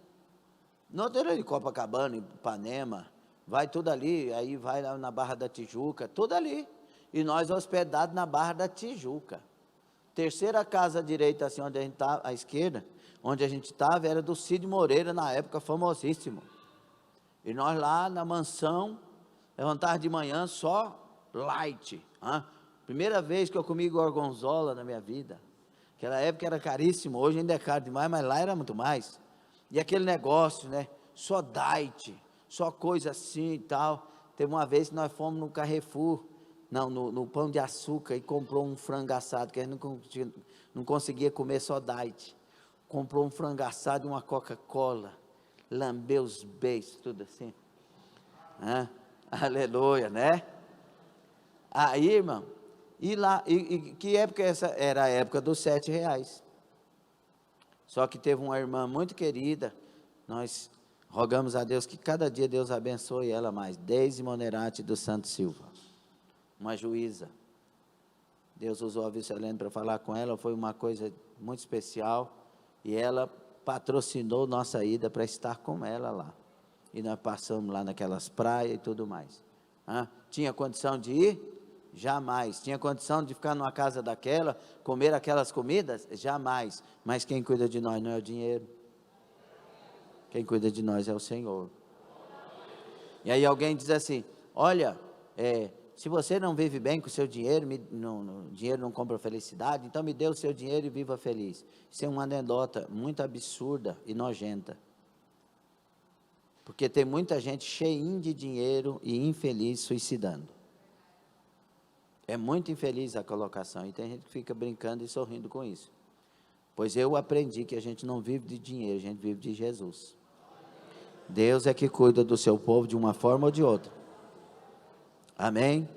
no outro de Copacabana, Ipanema, vai tudo ali, aí vai lá na Barra da Tijuca, tudo ali, e nós hospedados na Barra da Tijuca. Terceira casa à direita, assim, onde a gente estava, à esquerda, onde a gente estava, era do Cid Moreira, na época, famosíssimo, e nós lá na mansão, levantava de manhã só light, primeira vez que eu comi gorgonzola na minha vida. Aquela época era caríssimo, hoje ainda é caro demais, mas lá era muito mais. E aquele negócio, né? Só diet, só coisa assim e tal. Teve uma vez que nós fomos no Carrefour, no Pão de Açúcar, e comprou um frango assado, que a gente não conseguia comer só diet. Comprou um frango assado e uma Coca-Cola, lambeu os beijos, tudo assim. Aleluia, né? Aí, irmão, e lá, que época essa? Era a época dos R$7. Só que teve uma irmã muito querida, nós rogamos a Deus que cada dia Deus abençoe ela mais, Deise Monerati dos Santos Silva, uma juíza. Deus usou a vice-helena para falar com ela, foi uma coisa muito especial, e ela patrocinou nossa ida para estar com ela lá. E nós passamos lá naquelas praias e tudo mais. Tinha condição de ir? Jamais. Tinha condição de ficar numa casa daquela, comer aquelas comidas? Jamais. Mas quem cuida de nós não é o dinheiro. Quem cuida de nós é o Senhor. E aí alguém diz assim, olha, se você não vive bem com o seu dinheiro, dinheiro não compra felicidade, então me dê o seu dinheiro e viva feliz. Isso é uma anedota muito absurda e nojenta. Porque tem muita gente cheinha de dinheiro e infeliz suicidando. É muito infeliz a colocação, e tem gente que fica brincando e sorrindo com isso. Pois eu aprendi que a gente não vive de dinheiro, a gente vive de Jesus. Deus é que cuida do seu povo de uma forma ou de outra. Amém?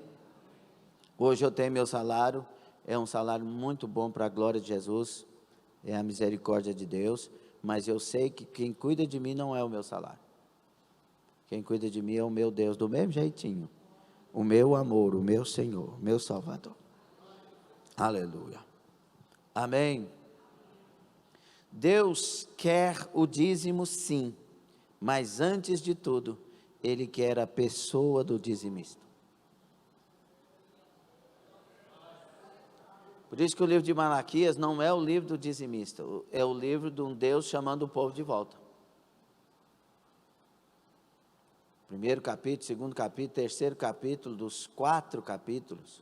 Hoje eu tenho meu salário, é um salário muito bom para a glória de Jesus, é a misericórdia de Deus, mas eu sei que quem cuida de mim não é o meu salário. Quem cuida de mim é o meu Deus, do mesmo jeitinho. O meu amor, o meu Senhor, meu Salvador. Aleluia. Amém. Deus quer o dízimo, sim, mas antes de tudo, Ele quer a pessoa do dizimista. Por isso que o livro de Malaquias não é o livro do dizimista, é o livro de um Deus chamando o povo de volta. Primeiro capítulo, segundo capítulo, terceiro capítulo, dos 4 capítulos,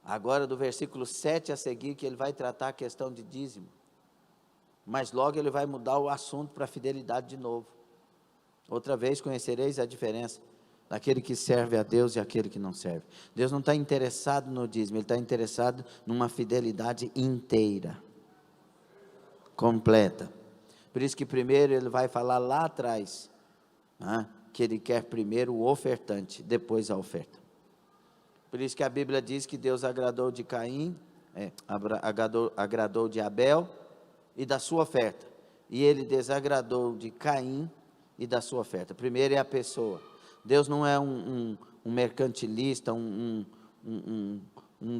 agora do versículo 7 a seguir, que ele vai tratar a questão de dízimo, mas logo ele vai mudar o assunto para a fidelidade de novo. Outra vez conhecereis a diferença daquele que serve a Deus e aquele que não serve. Deus não está interessado no dízimo, Ele está interessado numa fidelidade inteira, completa. Por isso que primeiro ele vai falar lá atrás, que ele quer primeiro o ofertante, depois a oferta. Por isso que a Bíblia diz que Deus agradou de Caim, agradou de Abel e da sua oferta, e ele desagradou de Caim e da sua oferta. Primeiro é a pessoa. Deus não é um mercantilista, um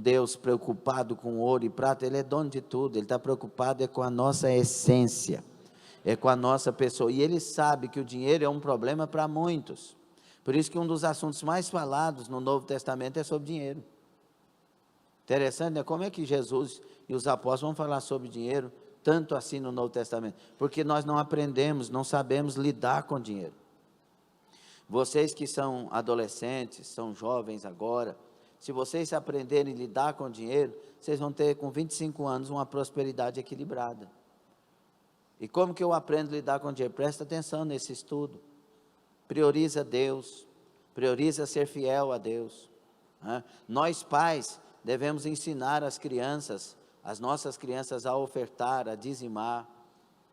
Deus preocupado com ouro e prata, Ele é dono de tudo, Ele está preocupado com a nossa essência, é com a nossa pessoa, e Ele sabe que o dinheiro é um problema para muitos, Por isso que um dos assuntos mais falados no Novo Testamento é sobre dinheiro. Interessante, né? Como é que Jesus e os apóstolos vão falar sobre dinheiro, tanto assim no Novo Testamento? Porque nós não aprendemos, não sabemos lidar com dinheiro. Vocês que são adolescentes, são jovens agora, se vocês aprenderem a lidar com dinheiro, vocês vão ter com 25 anos uma prosperidade equilibrada. E como que eu aprendo a lidar com dinheiro? Presta atenção nesse estudo. Prioriza Deus, prioriza ser fiel a Deus. Nós pais devemos ensinar as crianças, as nossas crianças a ofertar, a dizimar,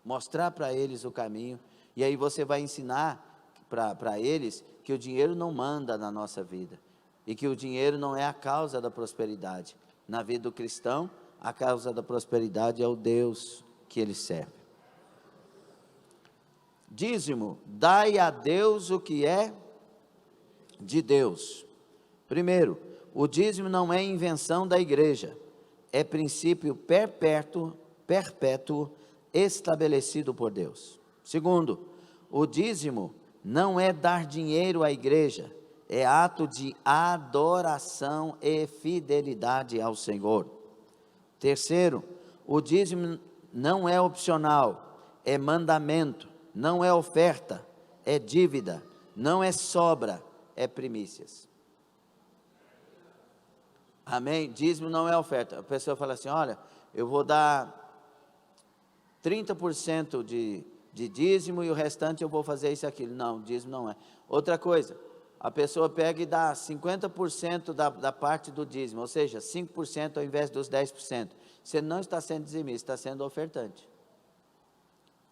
mostrar para eles o caminho, e aí você vai ensinar para eles que o dinheiro não manda na nossa vida, e que o dinheiro não é a causa da prosperidade. Na vida do cristão, a causa da prosperidade é o Deus que ele serve. Dízimo, dai a Deus o que é de Deus. Primeiro, o dízimo não é invenção da igreja, é princípio perpétuo estabelecido por Deus. Segundo, o dízimo não é dar dinheiro à igreja, é ato de adoração e fidelidade ao Senhor. Terceiro, o dízimo não é opcional, é mandamento, não é oferta, é dívida, não é sobra, é primícias. Amém? Dízimo não é oferta. A pessoa fala assim, olha, eu vou dar 30% de dízimo e o restante eu vou fazer isso e aquilo. Não, dízimo não é. Outra coisa, a pessoa pega e dá 50% da parte do dízimo, ou seja, 5% ao invés dos 10%. Você não está sendo dizimista, está sendo ofertante.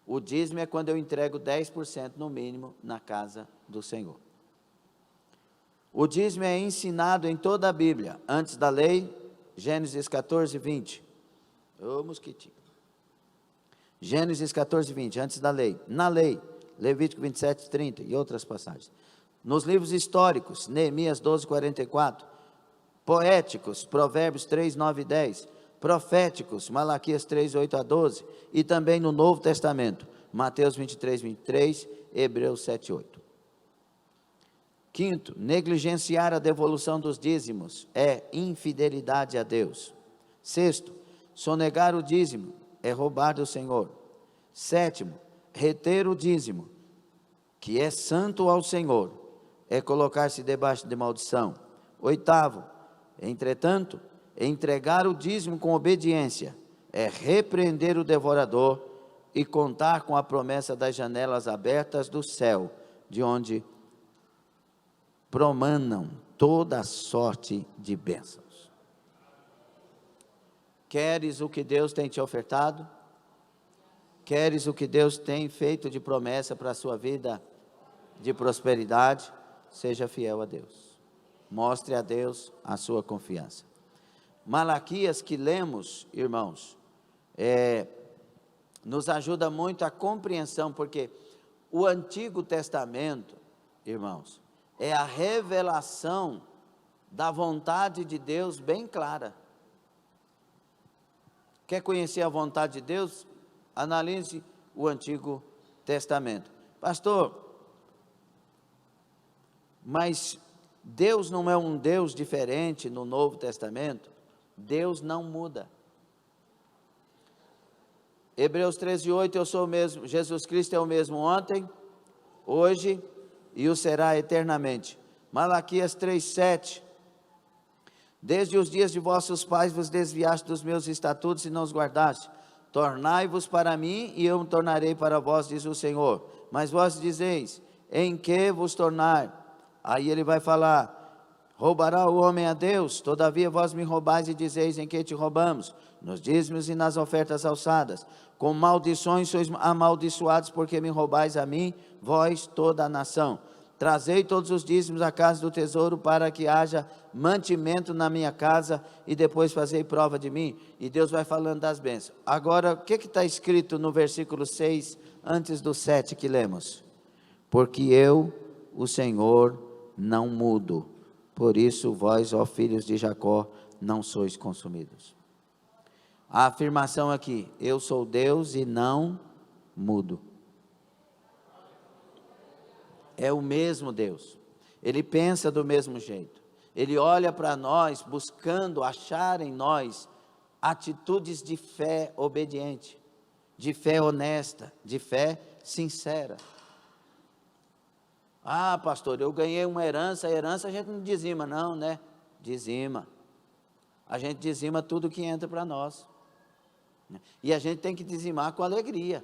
O dízimo é quando eu entrego 10% no mínimo na casa do Senhor. O dízimo é ensinado em toda a Bíblia, antes da lei, Gênesis 14, 20. Ô mosquitinho. Gênesis 14, 20, antes da lei. Na lei, Levítico 27, 30 e outras passagens. Nos livros históricos, Neemias 12, 44. Poéticos, Provérbios 3, 9 e 10. Proféticos, Malaquias 3, 8 a 12. E também no Novo Testamento, Mateus 23, 23, Hebreus 7, 8. Quinto, negligenciar a devolução dos dízimos é infidelidade a Deus. Sexto, sonegar o dízimo é roubar do Senhor. Sétimo, reter o dízimo, que é santo ao Senhor, é colocar-se debaixo de maldição. Oitavo, entretanto, entregar o dízimo com obediência é repreender o devorador e contar com a promessa das janelas abertas do céu, de onde promanam toda sorte de bênçãos. Queres o que Deus tem te ofertado? Queres o que Deus tem feito de promessa para a sua vida de prosperidade? Seja fiel a Deus. Mostre a Deus a sua confiança. Malaquias que lemos, irmãos, nos ajuda muito a compreensão, porque o Antigo Testamento, irmãos, é a revelação da vontade de Deus bem clara. Quer conhecer a vontade de Deus? Analise o Antigo Testamento. Pastor, mas Deus não é um Deus diferente no Novo Testamento? Deus não muda. Hebreus 13, 8, eu sou o mesmo, Jesus Cristo é o mesmo ontem, hoje e o será eternamente. Malaquias 3, 7, desde os dias de vossos pais vos desviaste dos meus estatutos e não os guardaste. Tornai-vos para mim e eu me tornarei para vós, diz o Senhor. Mas vós dizeis, em que vos tornar? Aí ele vai falar, roubará o homem a Deus? Todavia vós me roubais e dizeis, em que te roubamos? Nos dízimos e nas ofertas alçadas. Com maldições sois amaldiçoados, porque me roubais a mim, vós toda a nação. Trazei todos os dízimos à casa do tesouro, para que haja mantimento na minha casa, e depois fazei prova de mim. E Deus vai falando das bênçãos. Agora, o que está escrito no versículo 6, antes do 7 que lemos? Porque eu, o Senhor, não mudo. Por isso vós, ó filhos de Jacó, não sois consumidos. A afirmação aqui, eu sou Deus e não mudo. É o mesmo Deus. Ele pensa do mesmo jeito. Ele olha para nós buscando achar em nós atitudes de fé obediente, de fé honesta, de fé sincera. Ah, pastor, eu ganhei uma herança, a herança a gente não dizima não, né? Dizima. A gente dizima tudo que entra para nós. E a gente tem que dizimar com alegria,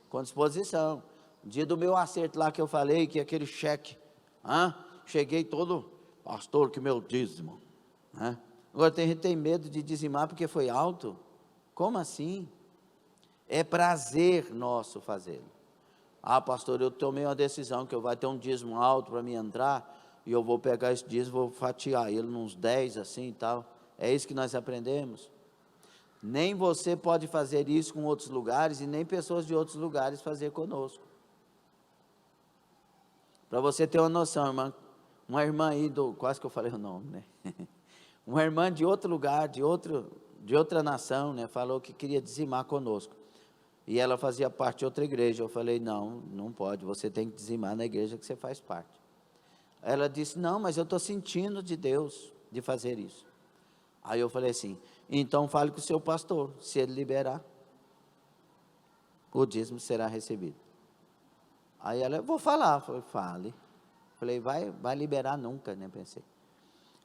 com disposição. No dia do meu acerto lá que eu falei, que aquele cheque, cheguei todo, pastor, que meu dízimo. Agora tem gente que tem medo de dizimar porque foi alto. Como assim? É prazer nosso fazê-lo. Ah, pastor, eu tomei uma decisão que eu vai ter um dízimo alto para mim entrar, e eu vou pegar esse dízimo, vou fatiar ele nos 10 assim e tal. É isso que nós aprendemos. Nem você pode fazer isso com outros lugares, e nem pessoas de outros lugares fazer conosco. Para você ter uma noção, irmã, uma irmã aí quase que eu falei o nome, né? Uma irmã de outro lugar, de outra nação, né? Falou que queria dizimar conosco. E ela fazia parte de outra igreja. Eu falei, não pode, você tem que dizimar na igreja que você faz parte. Ela disse, não, mas eu estou sentindo de Deus de fazer isso. Aí eu falei assim, então fale com o seu pastor, se ele liberar, o dízimo será recebido. Aí ela, eu vou falar. Eu falei, fale. Falei, vai liberar nunca, né, pensei.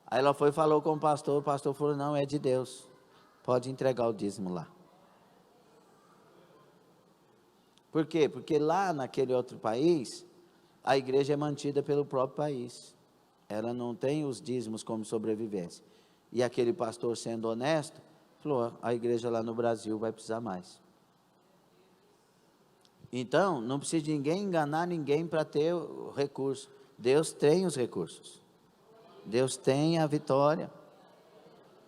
Aí ela foi e falou com o pastor falou, não, é de Deus, pode entregar o dízimo lá. Por quê? Porque lá naquele outro país, a igreja é mantida pelo próprio país, ela não tem os dízimos como sobrevivência, e aquele pastor, sendo honesto, falou, a igreja lá no Brasil vai precisar mais. Então, não precisa de ninguém enganar ninguém para ter o recurso. Deus tem os recursos, Deus tem a vitória.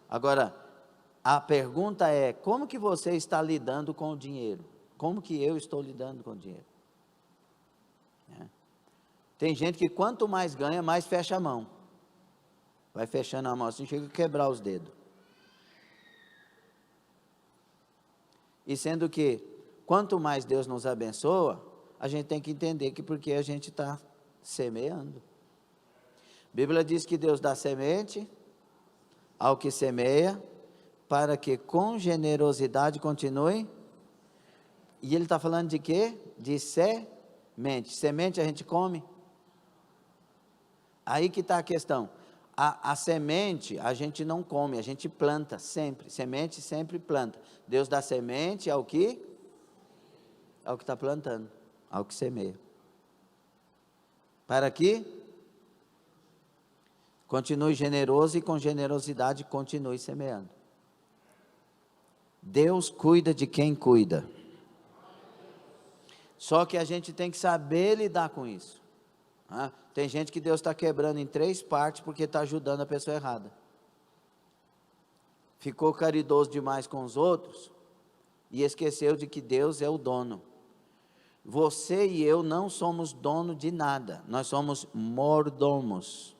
Agora, a pergunta é, como que você está lidando com o dinheiro? Como que eu estou lidando com o dinheiro? Tem gente que quanto mais ganha, mais fecha a mão. Vai fechando a mão assim, chega a quebrar os dedos. E sendo que, quanto mais Deus nos abençoa, a gente tem que entender que porque a gente está semeando. A Bíblia diz que Deus dá semente ao que semeia, para que com generosidade continue. E ele está falando de quê? De semente. Semente a gente come. Aí que está a questão. A semente a gente não come, a gente planta sempre. Semente sempre planta. Deus dá semente ao que? Ao que está plantando, ao que semeia. Para que continue generoso e com generosidade continue semeando. Deus cuida de quem cuida. Só que a gente tem que saber lidar com isso. Tem gente que Deus está quebrando em 3 partes porque está ajudando a pessoa errada. Ficou caridoso demais com os outros e esqueceu de que Deus é o dono. Você e eu não somos dono de nada, nós somos mordomos.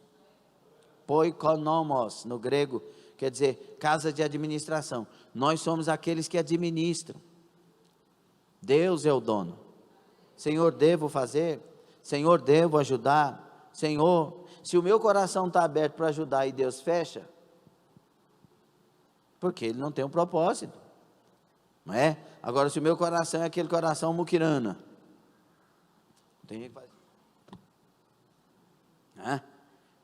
Poikonomos, no grego, quer dizer, casa de administração. Nós somos aqueles que administram. Deus é o dono. Senhor, devo fazer? Senhor, devo ajudar? Senhor, se o meu coração está aberto para ajudar e Deus fecha, porque Ele não tem um propósito, não é? Agora, se o meu coração é aquele coração muquirana, tem gente que faz,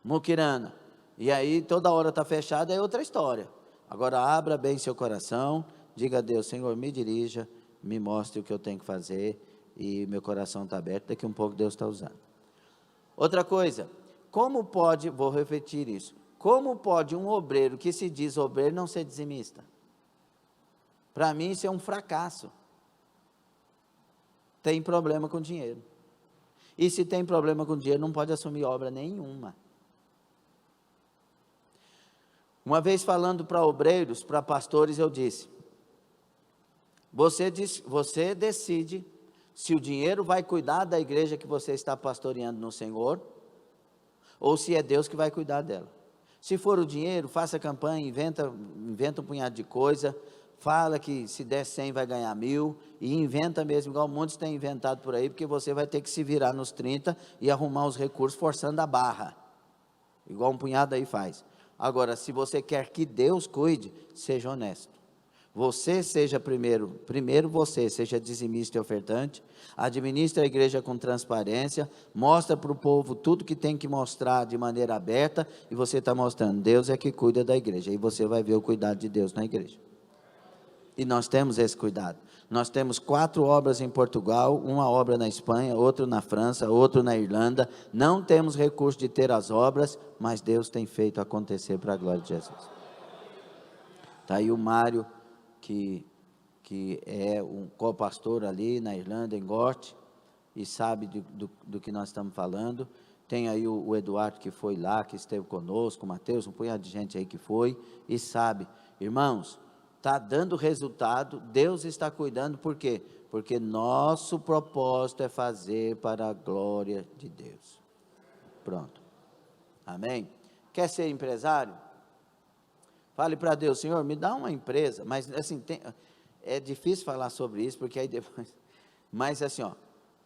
muquirana, e aí toda hora está fechado, é outra história. Agora, abra bem seu coração, diga a Deus, Senhor, me dirija, me mostre o que eu tenho que fazer, e meu coração está aberto, daqui a um pouco Deus está usando. Outra coisa, como pode, vou repetir isso, como pode um obreiro que se diz obreiro não ser dizimista? Para mim isso é um fracasso. Tem problema com dinheiro. E se tem problema com dinheiro, não pode assumir obra nenhuma. Uma vez falando para obreiros, para pastores, eu disse, você decide se o dinheiro vai cuidar da igreja que você está pastoreando no Senhor, ou se é Deus que vai cuidar dela. Se for o dinheiro, faça campanha, inventa um punhado de coisa, fala que se der 100 vai ganhar 1.000, e inventa mesmo, igual muitos têm inventado por aí, porque você vai ter que se virar nos 30 e arrumar os recursos forçando a barra, igual um punhado aí faz. Agora, se você quer que Deus cuide, seja honesto. Você seja primeiro você, seja dizimista e ofertante, administre a igreja com transparência, mostra para o povo tudo que tem que mostrar de maneira aberta, e você está mostrando, Deus é que cuida da igreja, e você vai ver o cuidado de Deus na igreja. E nós temos esse cuidado. Nós temos 4 obras em Portugal, uma obra na Espanha, outra na França, outra na Irlanda. Não temos recurso de ter as obras, mas Deus tem feito acontecer para a glória de Jesus. Está aí o Mário, que é um co-pastor ali na Irlanda, em Gort, e sabe do que nós estamos falando. Tem aí o Eduardo, que foi lá, que esteve conosco, o Mateus, um punhado de gente aí que foi, e sabe. Irmãos, está dando resultado, Deus está cuidando, por quê? Porque nosso propósito é fazer para a glória de Deus. Pronto. Amém? Quer ser empresário? Fale para Deus, Senhor, me dá uma empresa, mas assim, é difícil falar sobre isso, porque aí depois, mas assim, ó,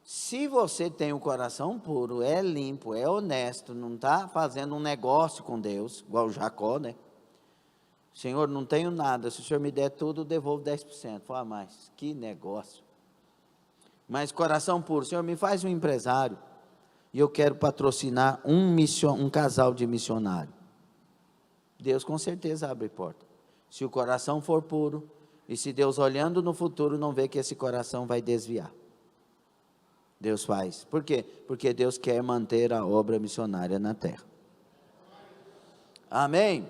se você tem um coração puro, é limpo, é honesto, não está fazendo um negócio com Deus, igual o Jacó, né? Senhor, não tenho nada, se o Senhor me der tudo, eu devolvo 10%. Fala, mas que negócio. Mas coração puro, Senhor, me faz um empresário, e eu quero patrocinar um casal de missionário. Deus com certeza abre porta. Se o coração for puro, e se Deus olhando no futuro não vê que esse coração vai desviar. Deus faz. Por quê? Porque Deus quer manter a obra missionária na terra. Amém?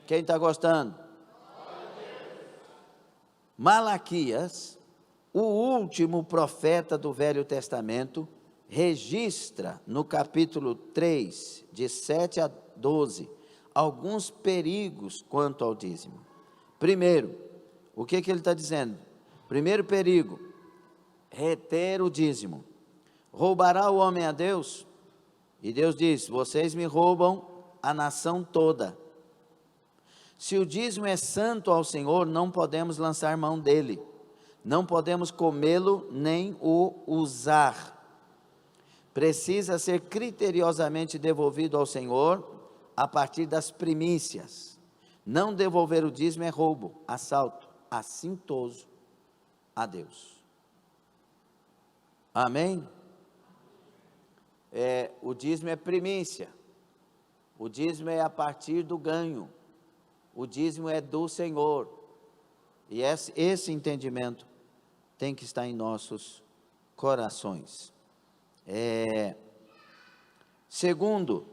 Quem está gostando? Malaquias, o último profeta do Velho Testamento, registra no capítulo 3, de 7 a 12, alguns perigos quanto ao dízimo. Primeiro, o que ele está dizendo? Primeiro perigo, reter o dízimo. Roubará o homem a Deus? E Deus diz, vocês me roubam a nação toda. Se o dízimo é santo ao Senhor, não podemos lançar mão dele. Não podemos comê-lo nem o usar. Precisa ser criteriosamente devolvido ao Senhor a partir das primícias. Não devolver o dízimo é roubo, assalto, assintoso a Deus. Amém? O dízimo é primícia. O dízimo é a partir do ganho. O dízimo é do Senhor. E esse entendimento tem que estar em nossos corações. Segundo,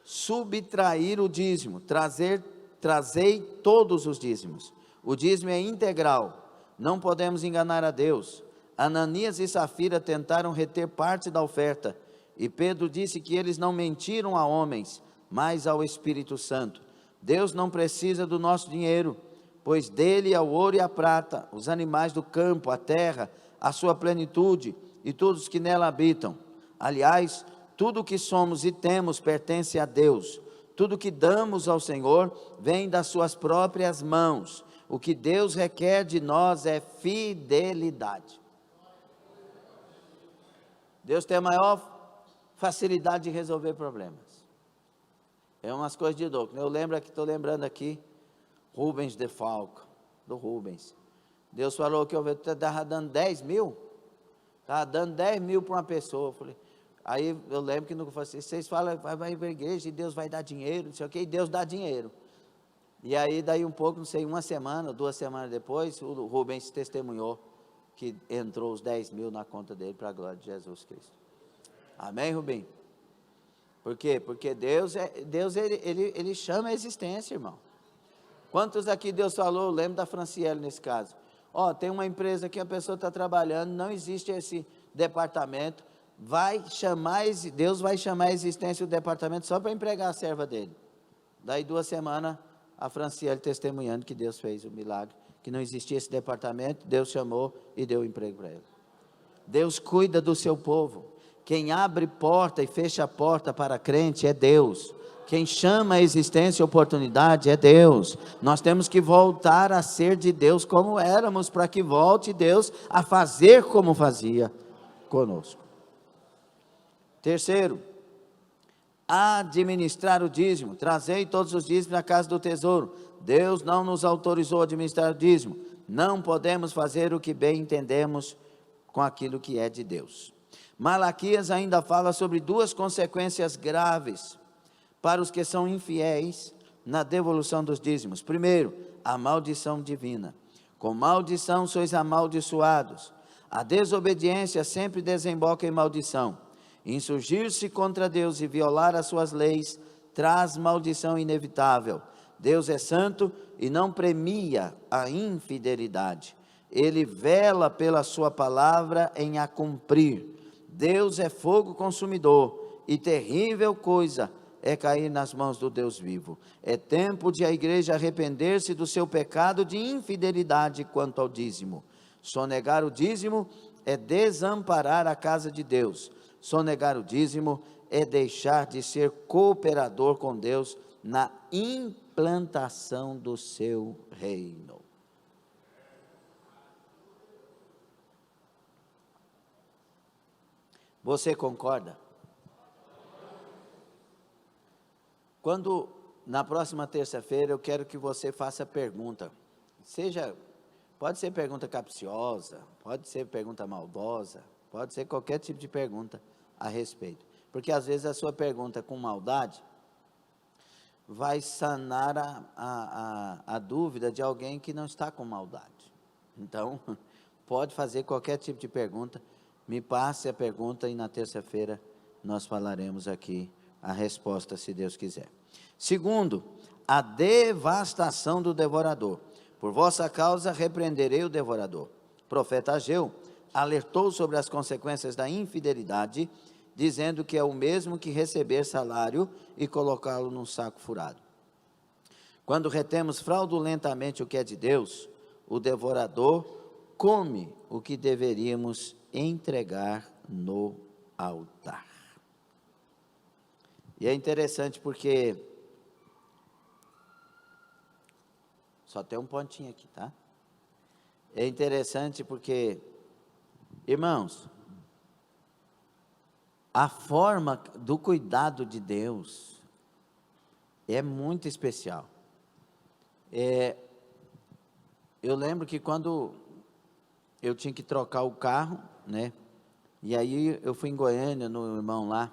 subtrair o dízimo, trazei todos os dízimos. O dízimo é integral, não podemos enganar a Deus. Ananias e Safira tentaram reter parte da oferta, e Pedro disse que eles não mentiram a homens, mas ao Espírito Santo. Deus não precisa do nosso dinheiro, pois dele é o ouro e a prata, os animais do campo, a terra, a sua plenitude, e todos que nela habitam. Aliás, tudo o que somos e temos pertence a Deus. Tudo que damos ao Senhor vem das suas próprias mãos. O que Deus requer de nós é fidelidade. Deus tem a maior facilidade de resolver problemas. É umas coisas de louco. Estou lembrando aqui, Rubens de Falco, do Rubens. Deus falou que eu estava dando 10 mil. Estava dando 10 mil para uma pessoa. Eu falei, aí eu lembro que nunca falei assim, vocês falam, vai para a igreja e Deus vai dar dinheiro, não sei o que, e Deus dá dinheiro. E aí daí um pouco, não sei, uma semana, 2 semanas depois, o Rubens testemunhou que entrou os 10 mil na conta dele para a glória de Jesus Cristo. Amém, Rubem? Por quê? Porque Deus ele chama a existência, irmão. Quantos aqui Deus falou? Eu lembro da Franciele nesse caso. Tem uma empresa que a pessoa está trabalhando, não existe esse departamento, Deus vai chamar a existência do departamento só para empregar a serva dele. Daí 2 semanas, a Franciele testemunhando que Deus fez o milagre, que não existia esse departamento, Deus chamou e deu emprego para ele. Deus cuida do seu povo. Quem abre porta e fecha a porta para crente é Deus. Quem chama a existência e oportunidade é Deus. Nós temos que voltar a ser de Deus como éramos, para que volte Deus a fazer como fazia conosco. Terceiro, administrar o dízimo. Trazei todos os dízimos na casa do tesouro. Deus não nos autorizou a administrar o dízimo. Não podemos fazer o que bem entendemos com aquilo que é de Deus. Malaquias ainda fala sobre duas consequências graves para os que são infiéis na devolução dos dízimos. Primeiro, a maldição divina. Com maldição sois amaldiçoados. A desobediência sempre desemboca em maldição. Insurgir-se contra Deus e violar as suas leis traz maldição inevitável. Deus é santo e não premia a infidelidade. Ele vela pela sua palavra em a cumprir. Deus é fogo consumidor e terrível coisa é cair nas mãos do Deus vivo. É tempo de a igreja arrepender-se do seu pecado de infidelidade quanto ao dízimo. Sonegar o dízimo é desamparar a casa de Deus. Sonegar o dízimo é deixar de ser cooperador com Deus na implantação do seu reino. Você concorda? Quando, na próxima terça-feira, eu quero que você faça pergunta. Pode ser pergunta capciosa, pode ser pergunta maldosa, pode ser qualquer tipo de pergunta a respeito. Porque às vezes a sua pergunta com maldade vai sanar a dúvida de alguém que não está com maldade. Então, pode fazer qualquer tipo de pergunta, me passe a pergunta e na terça-feira nós falaremos aqui a resposta, se Deus quiser. Segundo, a devastação do devorador. Por vossa causa repreenderei o devorador. O profeta Ageu alertou sobre as consequências da infidelidade, dizendo que é o mesmo que receber salário e colocá-lo num saco furado. Quando retemos fraudulentamente o que é de Deus, o devorador come o que deveríamos entregar no altar. E é interessante porque, só tem um pontinho aqui, tá? É interessante porque, irmãos, a forma do cuidado de Deus é muito especial. Eu lembro que quando eu tinha que trocar o carro, né? E aí eu fui em Goiânia, no irmão lá,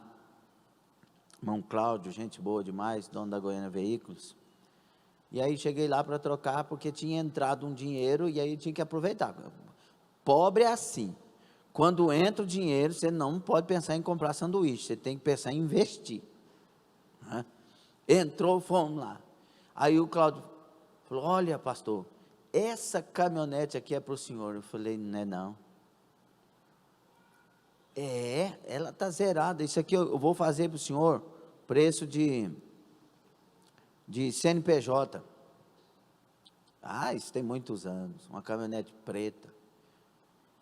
irmão Cláudio, gente boa demais, dono da Goiânia Veículos. E aí cheguei lá para trocar, porque tinha entrado um dinheiro, e aí tinha que aproveitar. Pobre é assim, quando entra o dinheiro, você não pode pensar em comprar sanduíche, você tem que pensar em investir, né? Entrou, fomos lá. Aí o Cláudio falou: olha, pastor, essa caminhonete aqui é para o senhor. Eu falei: não é não. Ela está zerada, isso aqui eu vou fazer para o senhor, preço de CNPJ. Isso tem muitos anos, uma caminhonete preta.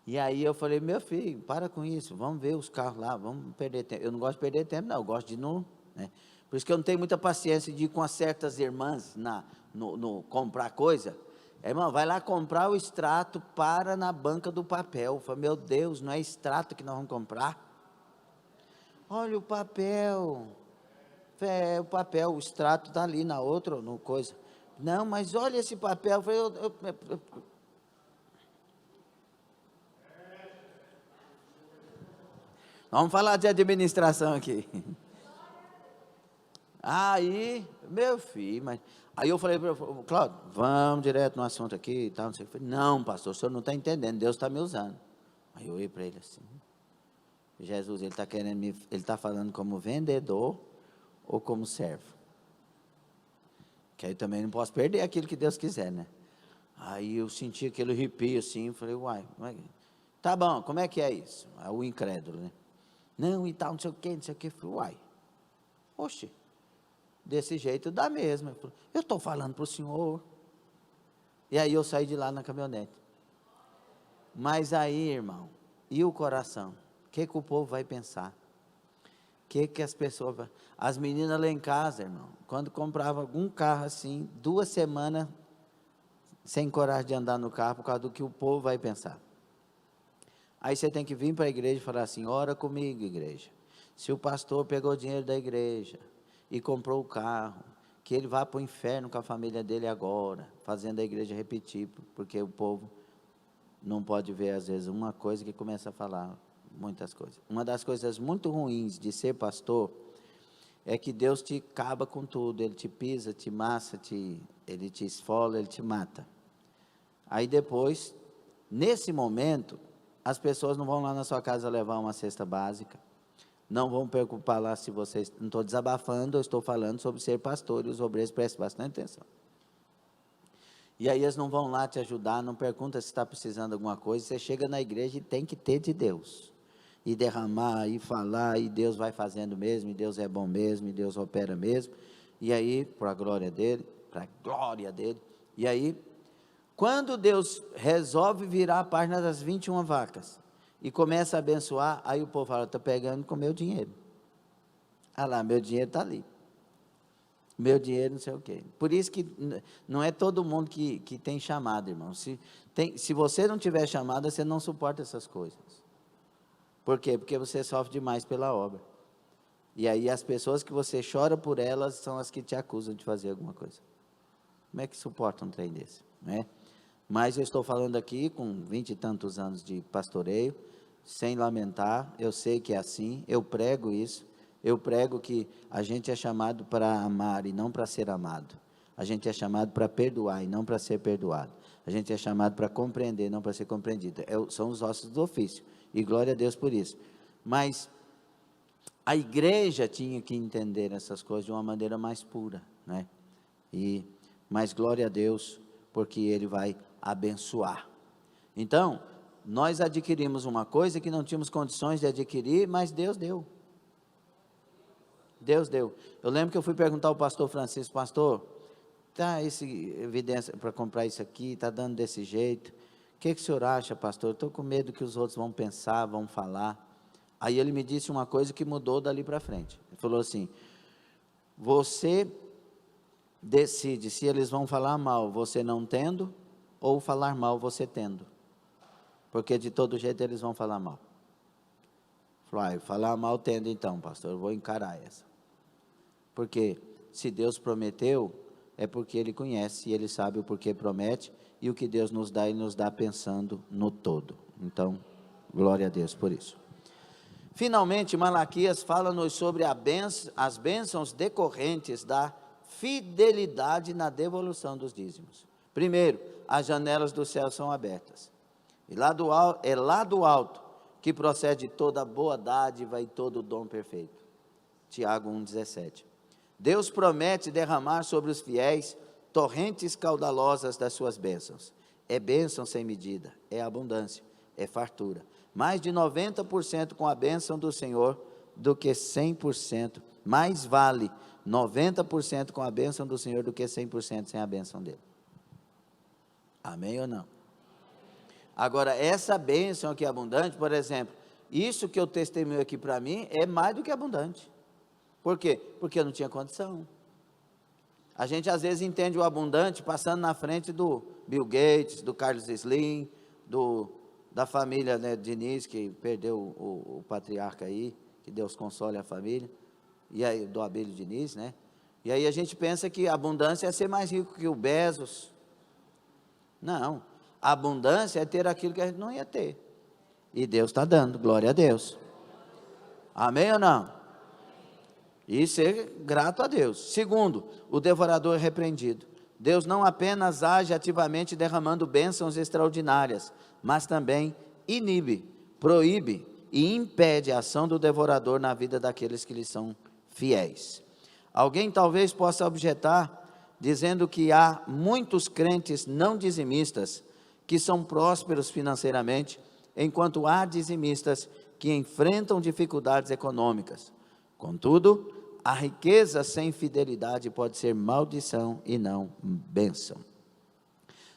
E aí eu falei: meu filho, para com isso, vamos ver os carros lá, vamos perder tempo. Eu não gosto de perder tempo, não, eu gosto de não, né? Por isso que eu não tenho muita paciência de ir com certas irmãs no comprar coisa. Irmão, vai lá comprar o extrato, para na banca do papel. Eu falei: meu Deus, não é extrato que nós vamos comprar? Olha o papel. O papel, o extrato está ali na outra, no coisa. Não, mas olha esse papel. Eu falei, vamos falar de administração aqui. Aí, meu filho, aí eu falei para ele: Cláudio, vamos direto no assunto aqui e tal, não sei o que. Não, pastor, o senhor não está entendendo, Deus está me usando. Aí eu olhei para ele assim: Jesus, ele está querendo ele está falando como vendedor ou como servo? Que aí também não posso perder aquilo que Deus quiser, né? Aí eu senti aquele arrepio assim, falei: uai, tá bom, como é que é isso? Aí o incrédulo, né? Não, e tal, não sei o que, falei: uai, oxe, desse jeito dá mesmo. Eu estou falando para o senhor. E aí eu saí de lá na caminhonete. Mas aí, irmão, e o coração? O que o povo vai pensar? que as pessoas... As meninas lá em casa, irmão, quando comprava algum carro assim, 2 semanas sem coragem de andar no carro, por causa do que o povo vai pensar. Aí você tem que vir para a igreja e falar assim: ora comigo, igreja. Se o pastor pegou o dinheiro da igreja e comprou o carro, que ele vá para o inferno com a família dele agora, fazendo a igreja repetir, porque o povo não pode ver às vezes uma coisa que começa a falar muitas coisas. Uma das coisas muito ruins de ser pastor é que Deus te acaba com tudo. Ele te pisa, te massa, ele te esfola, ele te mata. Aí depois, nesse momento, as pessoas não vão lá na sua casa levar uma cesta básica, não vão preocupar lá se vocês... Não estou desabafando, eu estou falando sobre ser pastor, e os obreiros prestem bastante atenção. E aí eles não vão lá te ajudar, não perguntam se está precisando de alguma coisa. Você chega na igreja e tem que ter de Deus, e derramar, e falar, e Deus vai fazendo mesmo, e Deus é bom mesmo, e Deus opera mesmo, e aí, para a glória dele, e aí, quando Deus resolve virar a página das 21 vacas, e começa a abençoar, aí o povo fala: estou pegando com meu dinheiro, ah lá, meu dinheiro está ali, meu dinheiro não sei o quê. Por isso que não é todo mundo que tem chamada, irmão. Se você não tiver chamada, você não suporta essas coisas. Por quê? Porque você sofre demais pela obra. E aí as pessoas que você chora por elas são as que te acusam de fazer alguma coisa. Como é que suporta um trem desse? Né? Mas eu estou falando aqui com 20 e tantos anos de pastoreio, sem lamentar. Eu sei que é assim, eu prego isso. Eu prego que a gente é chamado para amar e não para ser amado. A gente é chamado para perdoar e não para ser perdoado. A gente é chamado para compreender, não para ser compreendido. São os ossos do ofício. E glória a Deus por isso. Mas a igreja tinha que entender essas coisas de uma maneira mais pura, né? Mas glória a Deus, porque Ele vai abençoar. Então, nós adquirimos uma coisa que não tínhamos condições de adquirir, mas Deus deu. Deus deu. Eu lembro que eu fui perguntar ao pastor Francisco: pastor, tá essa evidência para comprar isso aqui, está dando desse jeito, o que o senhor acha, pastor? Estou com medo que os outros vão pensar, vão falar. Aí ele me disse uma coisa que mudou dali para frente. Ele falou assim: você decide se eles vão falar mal você não tendo, ou falar mal você tendo, porque de todo jeito eles vão falar mal. Falei: falar mal tendo então, pastor, eu vou encarar essa, porque se Deus prometeu, é porque Ele conhece, e Ele sabe o porquê promete, e o que Deus nos dá, Ele nos dá pensando no todo. Então, glória a Deus por isso. Finalmente, Malaquias fala-nos sobre as bênçãos decorrentes da fidelidade na devolução dos dízimos. Primeiro, as janelas do céu são abertas, e lá do alto que procede toda boa dádiva e todo dom perfeito. Tiago 1,17. Deus promete derramar sobre os fiéis torrentes caudalosas das suas bênçãos. É bênção sem medida, é abundância, é fartura. Mais de 90% com a bênção do Senhor do que 100%. Mais vale 90% com a bênção do Senhor do que 100% sem a bênção dele. Amém ou não? Agora, essa bênção aqui abundante, por exemplo, isso que eu testemunho aqui para mim é mais do que abundante. Por quê? Porque eu não tinha condição. A gente às vezes entende o abundante passando na frente do Bill Gates, do Carlos Slim, da família, né, Diniz, que perdeu o patriarca aí, que Deus console a família, e aí do Abílio Diniz, né? E aí a gente pensa que a abundância é ser mais rico que o Bezos. Não, a abundância é ter aquilo que a gente não ia ter, e Deus está dando, glória a Deus. Amém ou não? E ser grato a Deus. Segundo, o devorador é repreendido. Deus não apenas age ativamente derramando bênçãos extraordinárias, mas também inibe, proíbe e impede a ação do devorador na vida daqueles que lhe são fiéis. Alguém talvez possa objetar, dizendo que há muitos crentes não dizimistas que são prósperos financeiramente, enquanto há dizimistas que enfrentam dificuldades econômicas. Contudo, a riqueza sem fidelidade pode ser maldição e não bênção.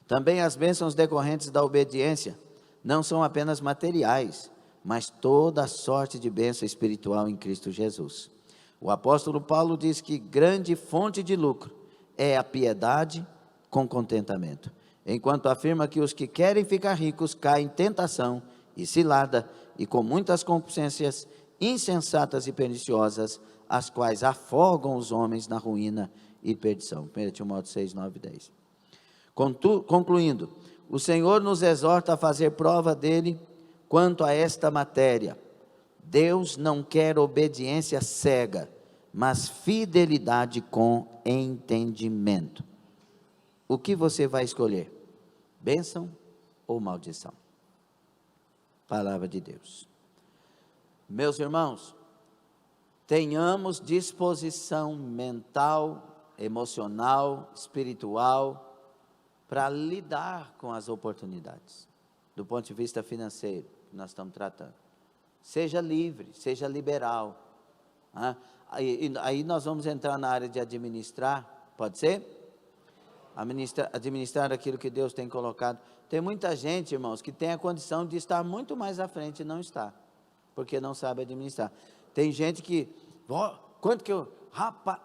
Também as bênçãos decorrentes da obediência não são apenas materiais, mas toda sorte de bênção espiritual em Cristo Jesus. O apóstolo Paulo diz que grande fonte de lucro é a piedade com contentamento, enquanto afirma que os que querem ficar ricos caem em tentação e cilada, e com muitas concupiscências insensatas e perniciosas, as quais afogam os homens na ruína e perdição. 1 Timóteo 6, 9 e 10. Concluindo, o Senhor nos exorta a fazer prova dele quanto a esta matéria. Deus não quer obediência cega, mas fidelidade com entendimento. O que você vai escolher? Bênção ou maldição? Palavra de Deus. Meus irmãos, tenhamos disposição mental, emocional, espiritual, para lidar com as oportunidades, do ponto de vista financeiro, que nós estamos tratando. Seja livre, seja liberal. Aí nós vamos entrar na área de administrar, pode ser? Administrar aquilo que Deus tem colocado. Tem muita gente, irmãos, que tem a condição de estar muito mais à frente e não está, porque não sabe administrar. Tem gente que, quanto que eu, rapaz,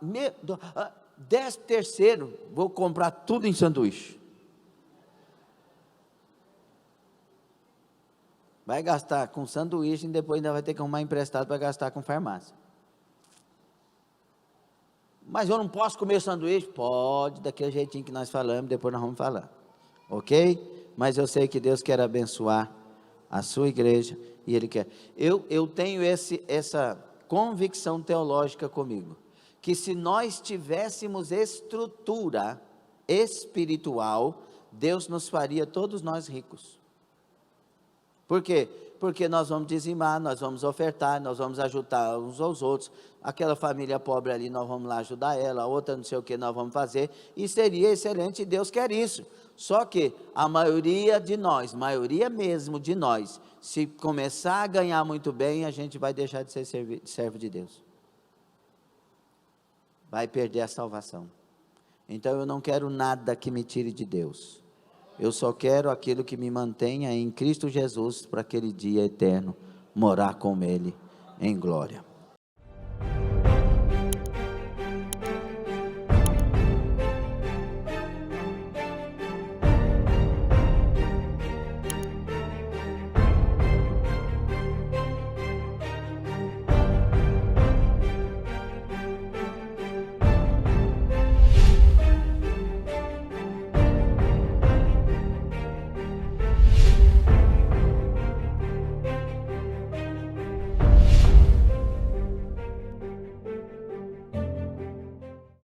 13º, vou comprar tudo em sanduíche. Vai gastar com sanduíche e depois ainda vai ter que arrumar emprestado para gastar com farmácia. Mas eu não posso comer sanduíche? Pode, daquele jeitinho que nós falamos, depois nós vamos falar. Ok? Mas eu sei que Deus quer abençoar a sua igreja e Ele quer. Eu tenho essa convicção teológica comigo, que se nós tivéssemos estrutura espiritual, Deus nos faria todos nós ricos. Por quê? Porque nós vamos dizimar, nós vamos ofertar, nós vamos ajudar uns aos outros. Aquela família pobre ali, nós vamos lá ajudar ela, a outra não sei o que nós vamos fazer, e seria excelente, Deus quer isso. Só que a maioria de nós, maioria mesmo de nós, se começar a ganhar muito bem, a gente vai deixar de ser servo de Deus. Vai perder a salvação. Então eu não quero nada que me tire de Deus. Eu só quero aquilo que me mantenha em Cristo Jesus para aquele dia eterno, morar com Ele em glória.